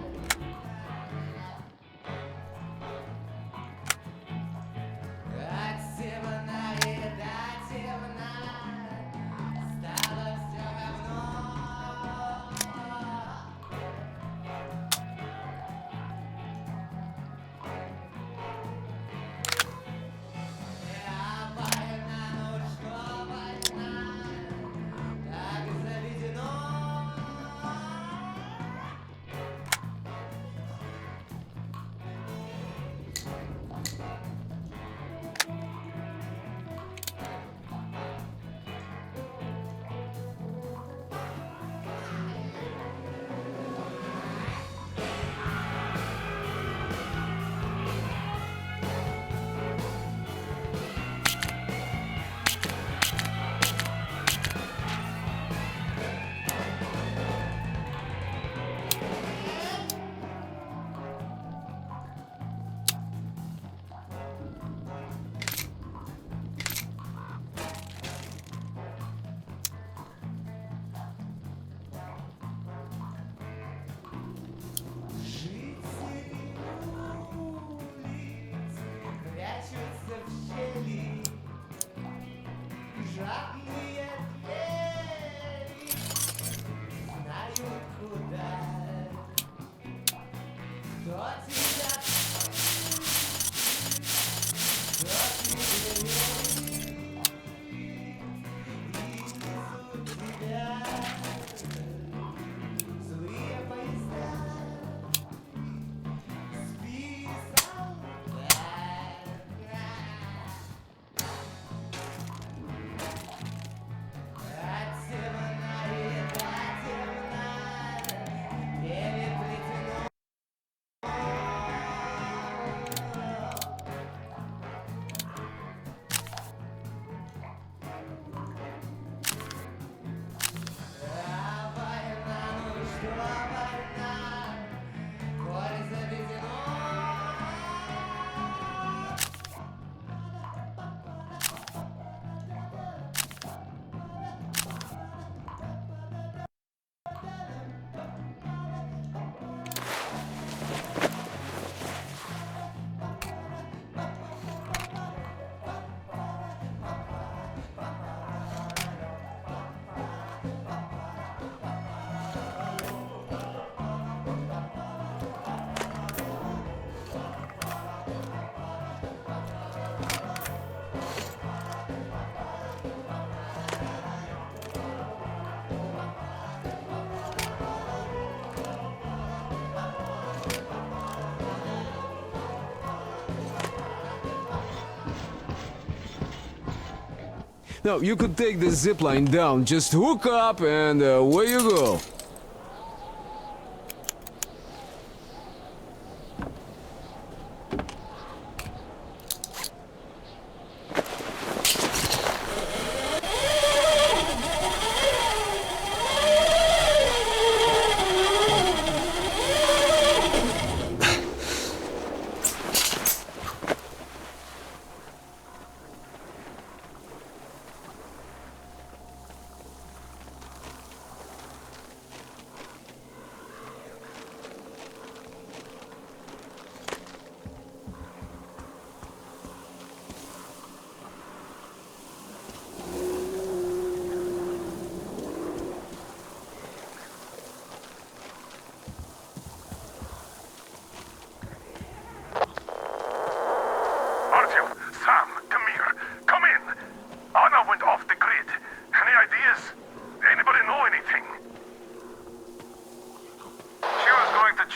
No, you could take the zipline down, just hook up and away you go.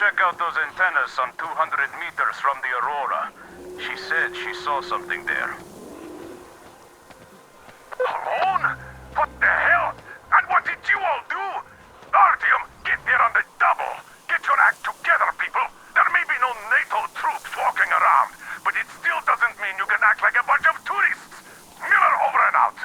check out those antennas some 200 meters from the Aurora. She said she saw something there. Alone? What the hell? And what did you all do? Artyom, get there on the double. Get your act together, people. There may be no NATO troops walking around, but it still doesn't mean you can act like a bunch of tourists. Miller over and out.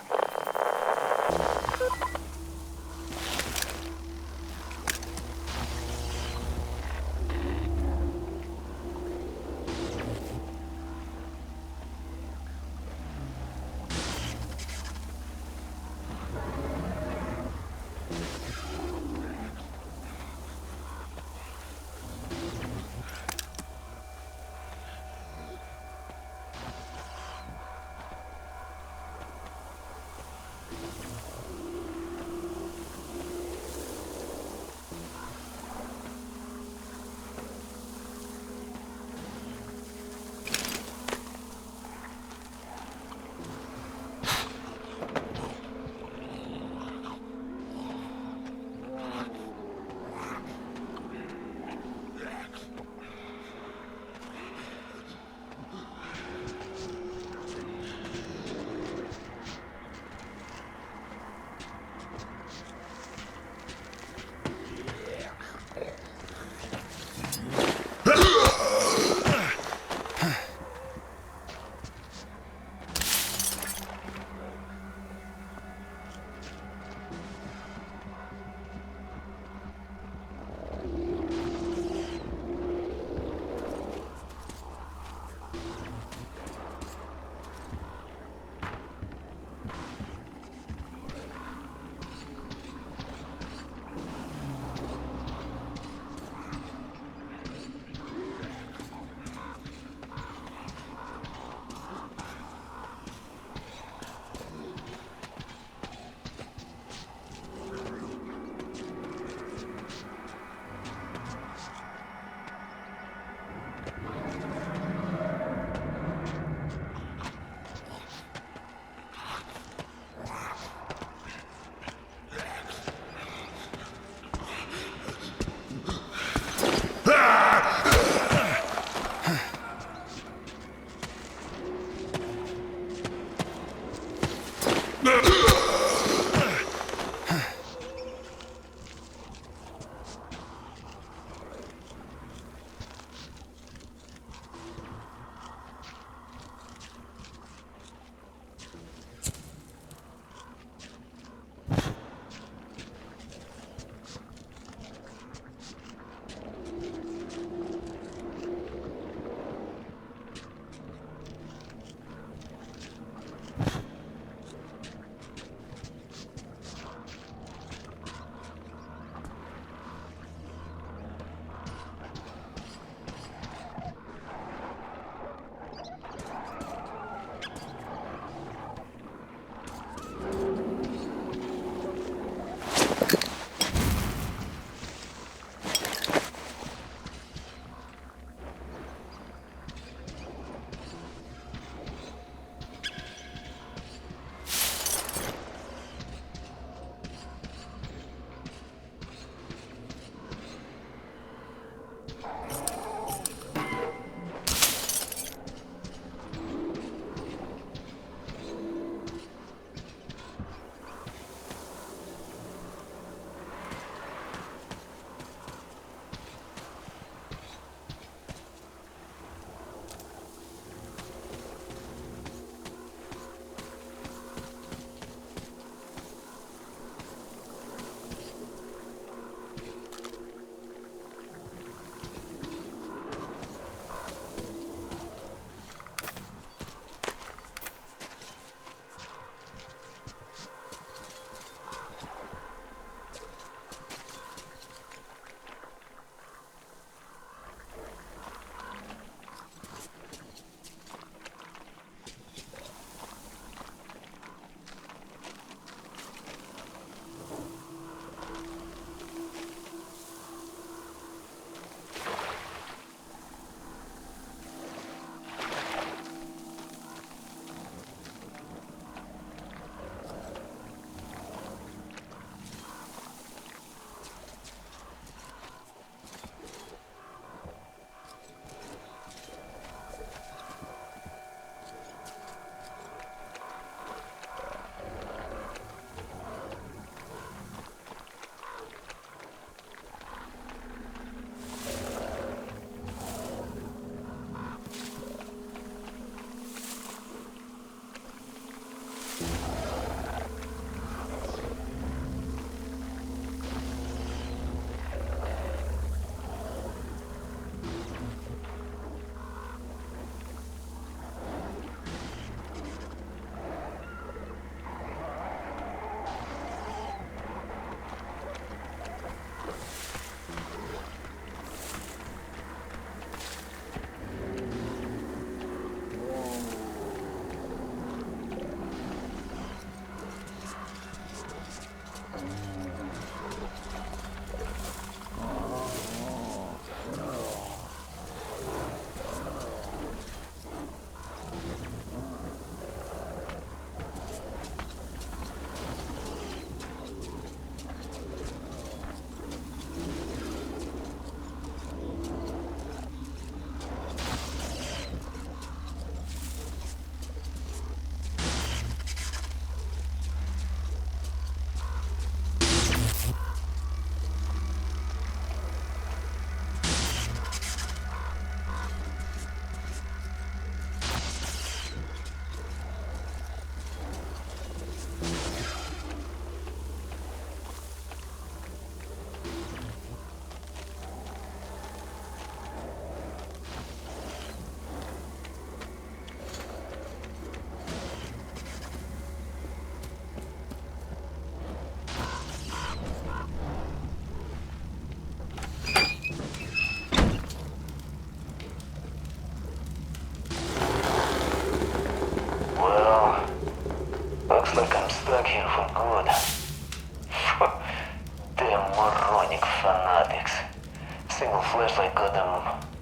flashlight got them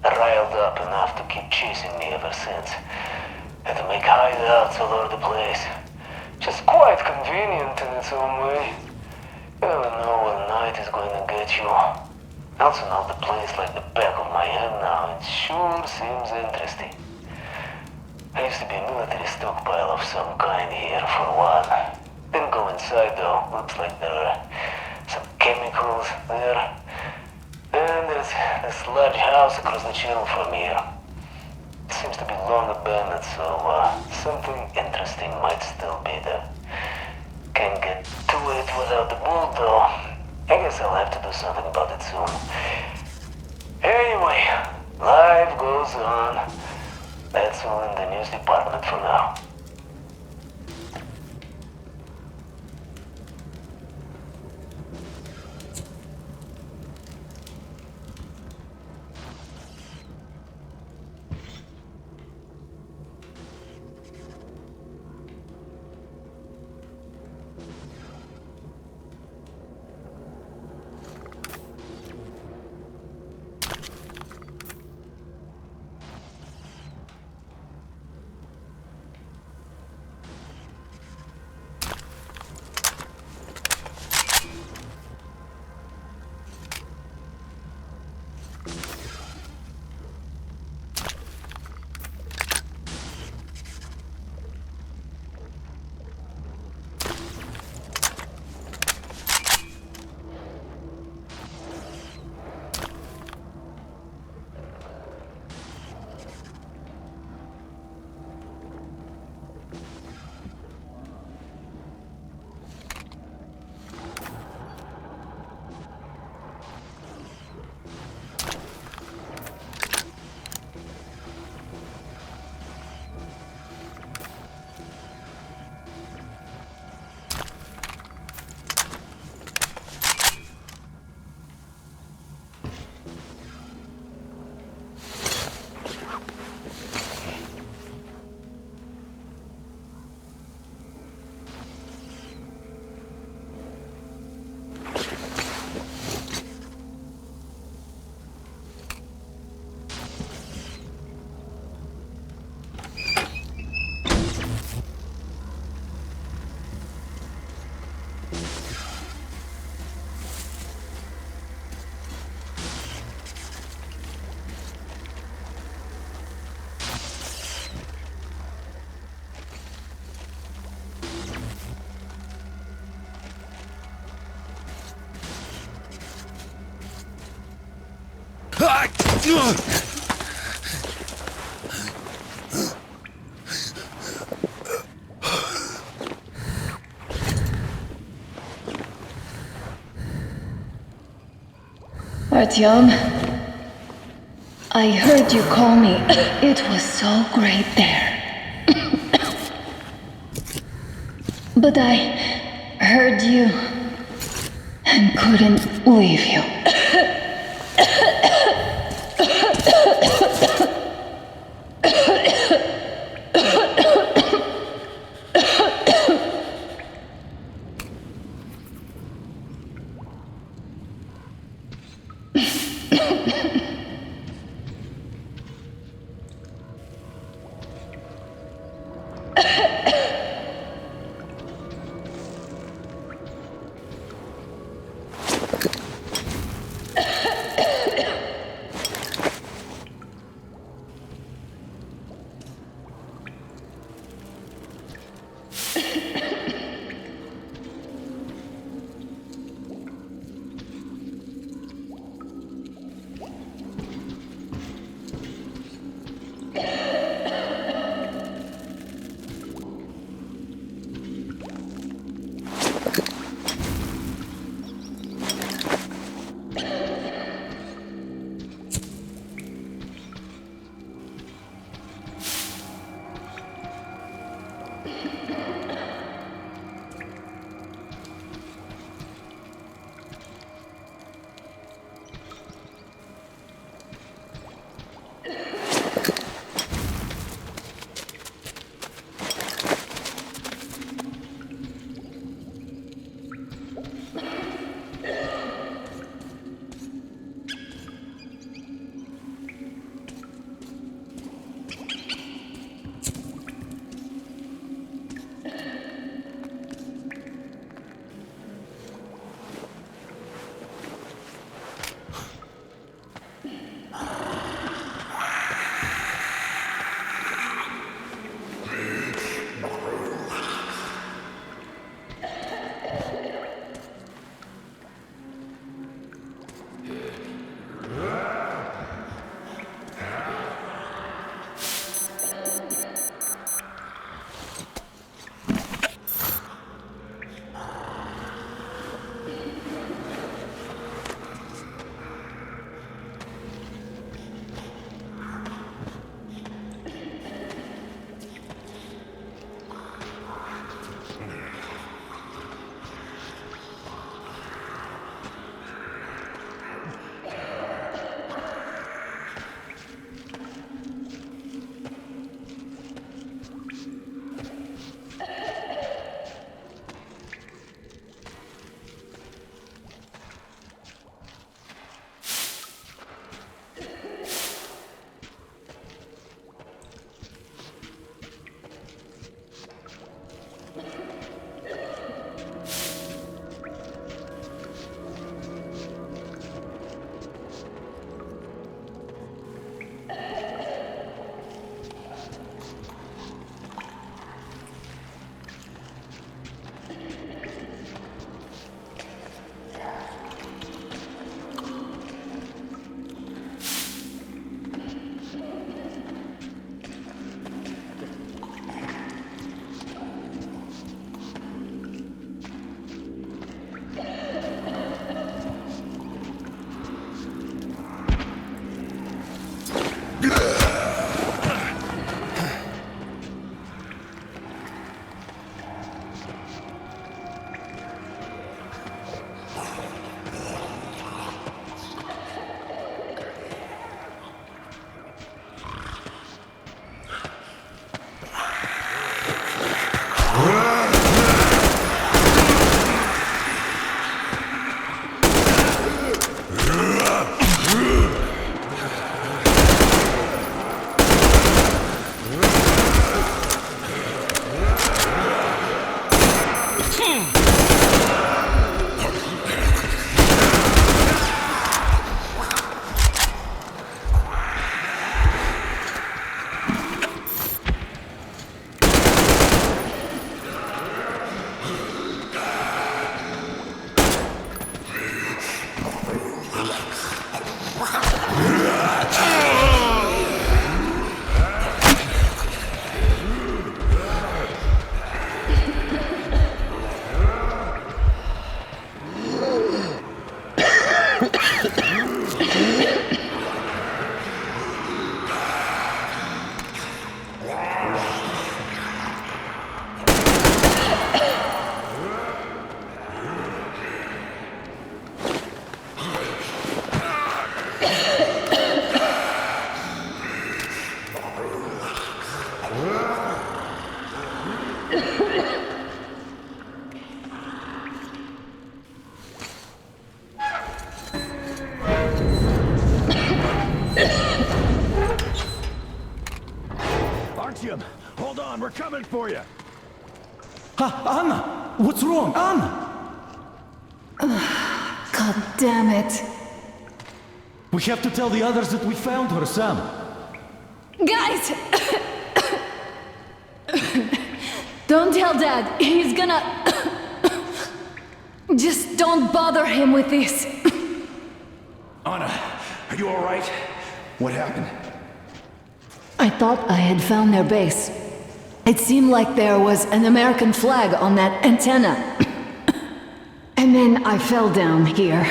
riled up enough to keep chasing me ever since. Had to make hideouts all over the place. Just quite convenient in its own way. You never know what night is going to get you. I also know the place like the back of my hand now. It sure seems interesting. There used to be a military stockpile of some kind here for a while. Didn't go inside though. Looks like there are some chemicals there. And there's this large house across the channel from here. It seems to be long abandoned, so something interesting might still be there. Can't get to it without the boat though. I guess I'll have to do something about it soon. Anyway, life goes on. That's all in the news department for now. Artyom, I heard you call me. It was so great there. But I heard you and couldn't leave you. Artyom, hold on, we're coming for you. Anna! What's wrong? Anna! God damn it. We have to tell the others that we found her, Sam. Guys! Don't tell Dad. He's gonna... Just don't bother him with this. Anna, are you alright? What happened? I thought I had found their base. It seemed like there was an American flag on that antenna. And then I fell down here.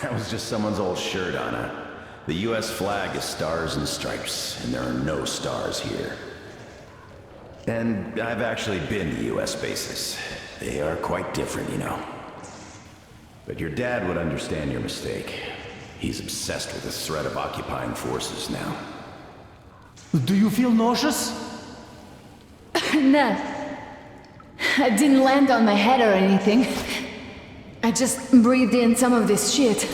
That was just someone's old shirt, Anna. The US flag is stars and stripes, and there are no stars here. And I've actually been to US bases. They are quite different, you know. But your dad would understand your mistake. He's obsessed with the threat of occupying forces now. Do you feel nauseous? Nah. I didn't land on my head or anything. I just breathed in some of this shit.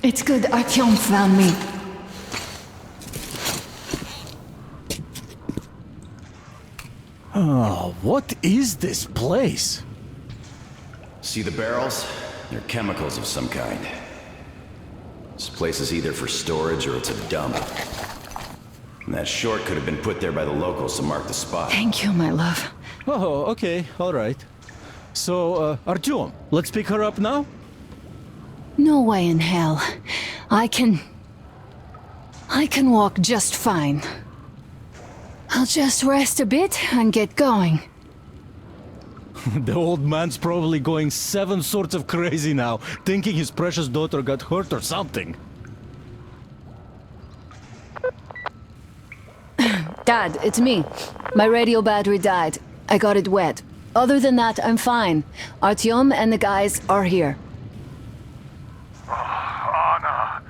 It's good Artyom found me. Oh, what is this place? See the barrels? They're chemicals of some kind. This place is either for storage or it's a dump. And that short could have been put there by the locals to mark the spot. Thank you, my love. Oh, okay, all right. So, Artyom, let's pick her up now? No way in hell. I can walk just fine. I'll just rest a bit and get going. The old man's probably going 7 sorts of crazy now, thinking his precious daughter got hurt or something. Dad, it's me. My radio battery died. I got it wet. Other than that, I'm fine. Artyom and the guys are here. Anna,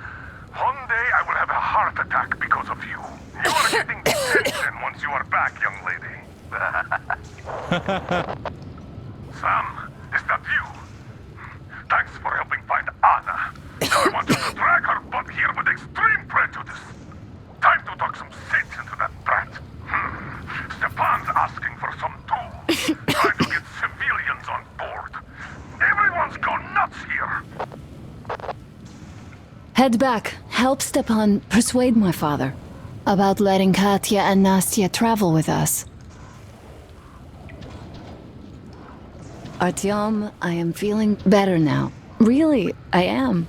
one day I will have a heart attack because of you. You are getting detention once you are back, young lady. Sam, is that you? Thanks for helping find Anna. Now I want you to drag her butt here with extreme prejudice. Time to talk some sense into that brat. Stepan's asking for some too. Trying to get civilians on board. Everyone's gone nuts here. Head back. Help Stepan persuade my father about letting Katya and Nastya travel with us. Artyom, I am feeling better now. Really, I am.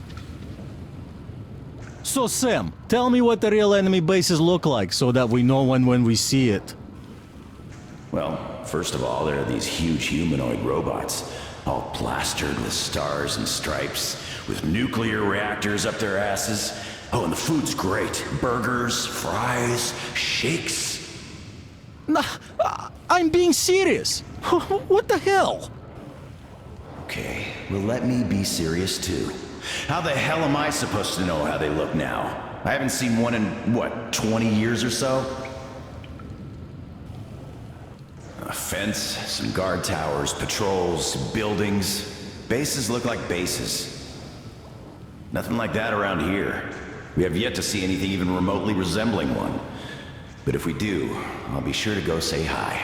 So, Sam, tell me what the real enemy bases look like so that we know when we see it. Well, first of all, there are these huge humanoid robots, all plastered with stars and stripes, with nuclear reactors up their asses. Oh, and the food's great. Burgers, fries, shakes. Nah, I'm being serious. What the hell? Okay, well, let me be serious too. How the hell am I supposed to know how they look now? I haven't seen one in, what, 20 years or so? A fence, some guard towers, patrols, buildings. Bases look like bases. Nothing like that around here. We have yet to see anything even remotely resembling one. But if we do, I'll be sure to go say hi.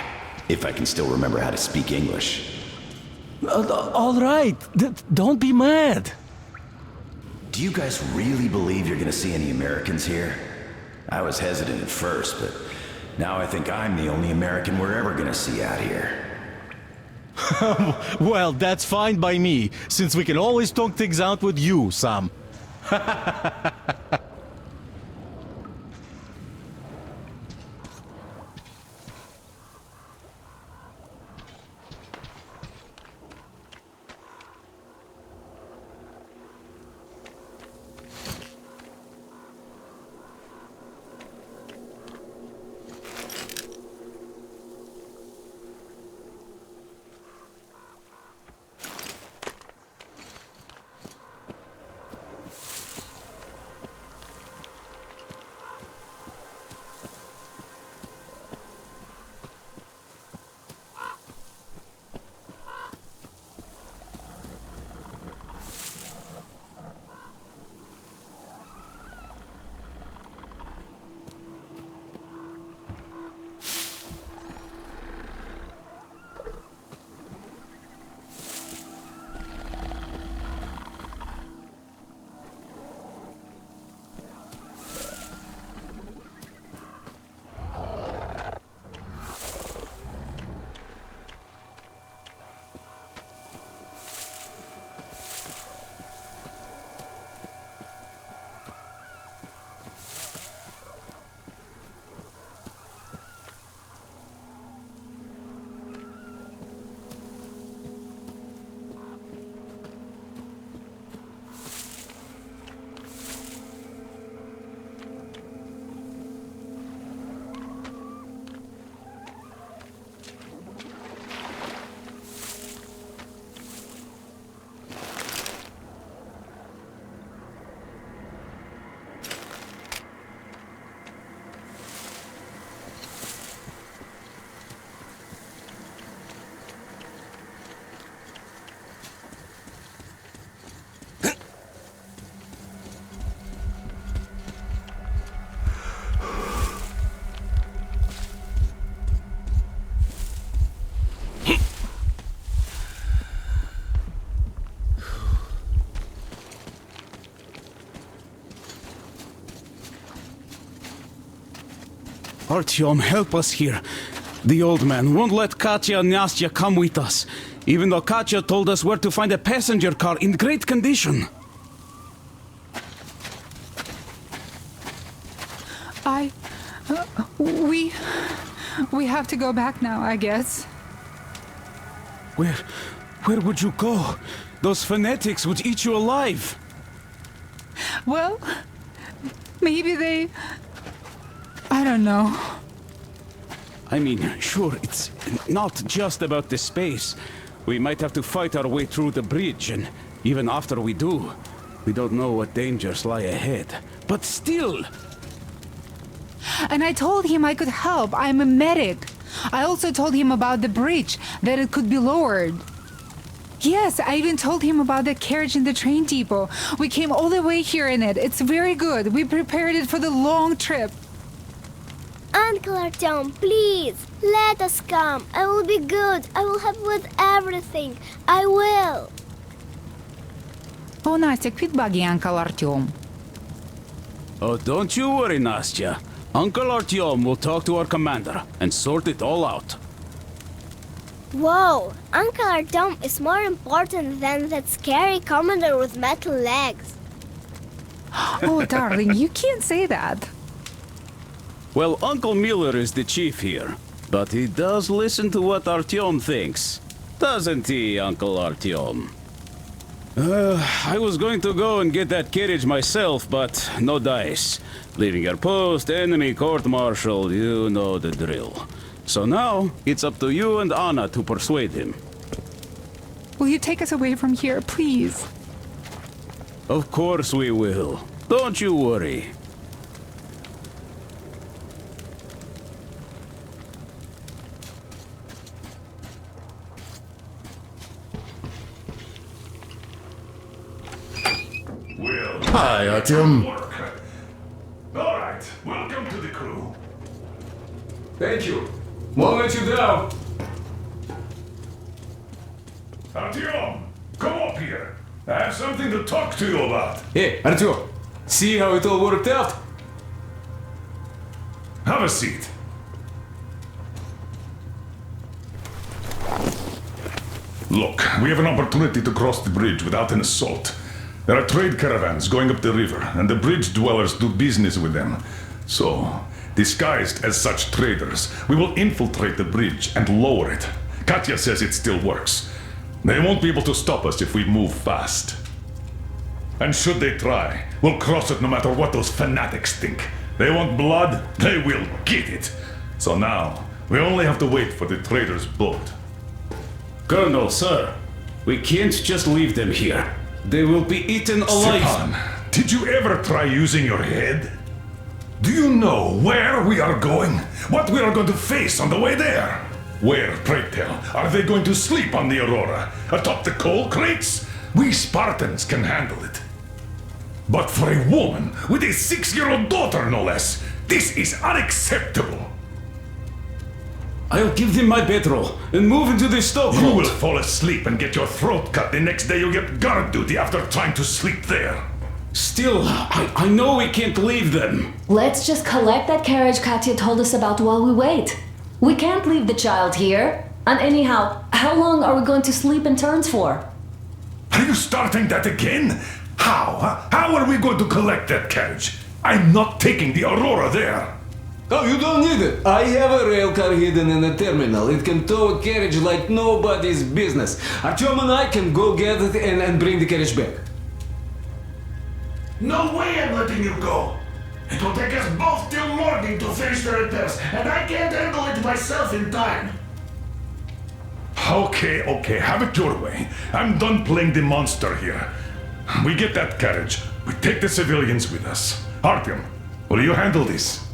If I can still remember how to speak English. All right, don't be mad. Do you guys really believe you're gonna see any Americans here? I was hesitant at first, but now I think I'm the only American we're ever gonna see out here. Well, that's fine by me, since we can always talk things out with you, Sam. Artyom, help us here. The old man won't let Katya and Nastya come with us, even though Katya told us where to find a passenger car in great condition. We have to go back now, I guess. Where would you go? Those fanatics would eat you alive. Well, maybe they... I don't know. I mean, sure, it's not just about the space. We might have to fight our way through the bridge, and even after we do, we don't know what dangers lie ahead. But still... And I told him I could help. I'm a medic. I also told him about the bridge, that it could be lowered. Yes, I even told him about the carriage in the train depot. We came all the way here in it. It's very good. We prepared it for the long trip. Uncle Artyom, please, let us come. I will be good. I will help with everything. I will. Oh, Nastya, quit bugging Uncle Artyom. Oh, don't you worry, Nastya. Uncle Artyom will talk to our commander and sort it all out. Whoa, Uncle Artyom is more important than that scary commander with metal legs. Oh, darling, you can't say that. Well, Uncle Miller is the chief here, but he does listen to what Artyom thinks. Doesn't he, Uncle Artyom? I was going to go and get that carriage myself, but no dice. Leaving your post, enemy court-martial, you know the drill. So now, it's up to you and Anna to persuade him. Will you take us away from here, please? Of course we will. Don't you worry. Hi, Artyom. All right, welcome to the crew. Thank you. Won't let you down. Artyom, come up here. I have something to talk to you about. Hey, Artyom, see how it all worked out? Have a seat. Look, we have an opportunity to cross the bridge without an assault. There are trade caravans going up the river, and the bridge dwellers do business with them. So, disguised as such traders, we will infiltrate the bridge and lower it. Katya says it still works. They won't be able to stop us if we move fast. And should they try, we'll cross it no matter what those fanatics think. They want blood, they will get it. So now, we only have to wait for the trader's boat. Colonel, sir, we can't just leave them here. They will be eaten alive. Stepan, did you ever try using your head? Do you know where we are going? What we are going to face on the way there? Where, pray tell, are they going to sleep on the Aurora? Atop the coal crates? We Spartans can handle it. But for a woman with a 6-year-old daughter, no less, this is unacceptable. I'll give them my bedroll and move into the stokehold. You will fall asleep and get your throat cut the next day you get guard duty after trying to sleep there. Still, I know we can't leave them. Let's just collect that carriage Katya told us about while we wait. We can't leave the child here. And anyhow, how long are we going to sleep in turns for? Are you starting that again? How? How are we going to collect that carriage? I'm not taking the Aurora there. Oh, you don't need it. I have a rail car hidden in a terminal. It can tow a carriage like nobody's business. Artyom and I can go get it and bring the carriage back. No way I'm letting you go. It will take us both till morning to finish the repairs, and I can't handle it myself in time. Okay, have it your way. I'm done playing the monster here. We get that carriage. We take the civilians with us. Artyom, will you handle this?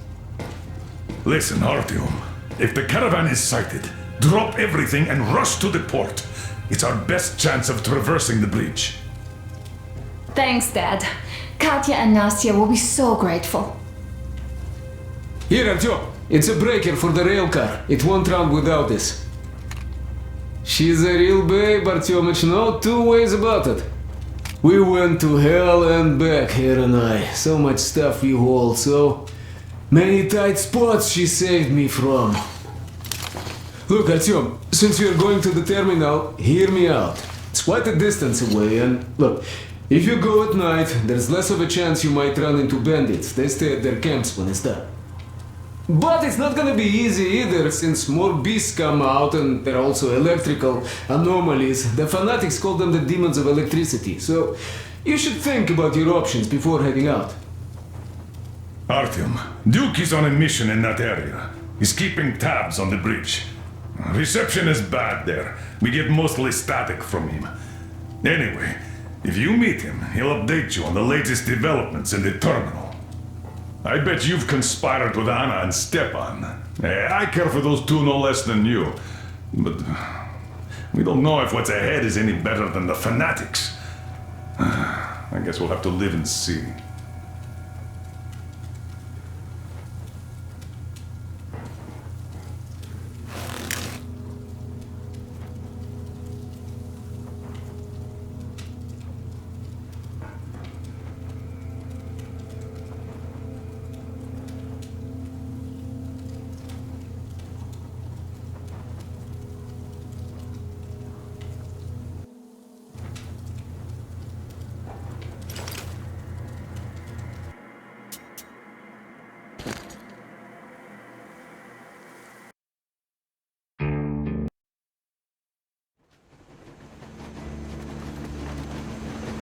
Listen, Artyom. If the caravan is sighted, drop everything and rush to the port. It's our best chance of traversing the bridge. Thanks, Dad. Katya and Nastya will be so grateful. Here, Artyom. It's a breaker for the rail car. It won't run without this. She's a real babe, Artyomich. No two ways about it. We went to hell and back, her and I. So much stuff you hauled, so... Many tight spots she saved me from. Look, Artyom, since you're going to the terminal, hear me out. It's quite a distance away, and look, if you go at night, there's less of a chance you might run into bandits. They stay at their camps when it's dark. But it's not gonna be easy either, since more beasts come out, and there are also electrical anomalies. The fanatics call them the demons of electricity, so you should think about your options before heading out. Artyom, Duke is on a mission in that area. He's keeping tabs on the bridge. Reception is bad there. We get mostly static from him. Anyway, if you meet him, he'll update you on the latest developments in the terminal. I bet you've conspired with Anna and Stepan. I care for those two no less than you. But we don't know if what's ahead is any better than the fanatics. I guess we'll have to live and see.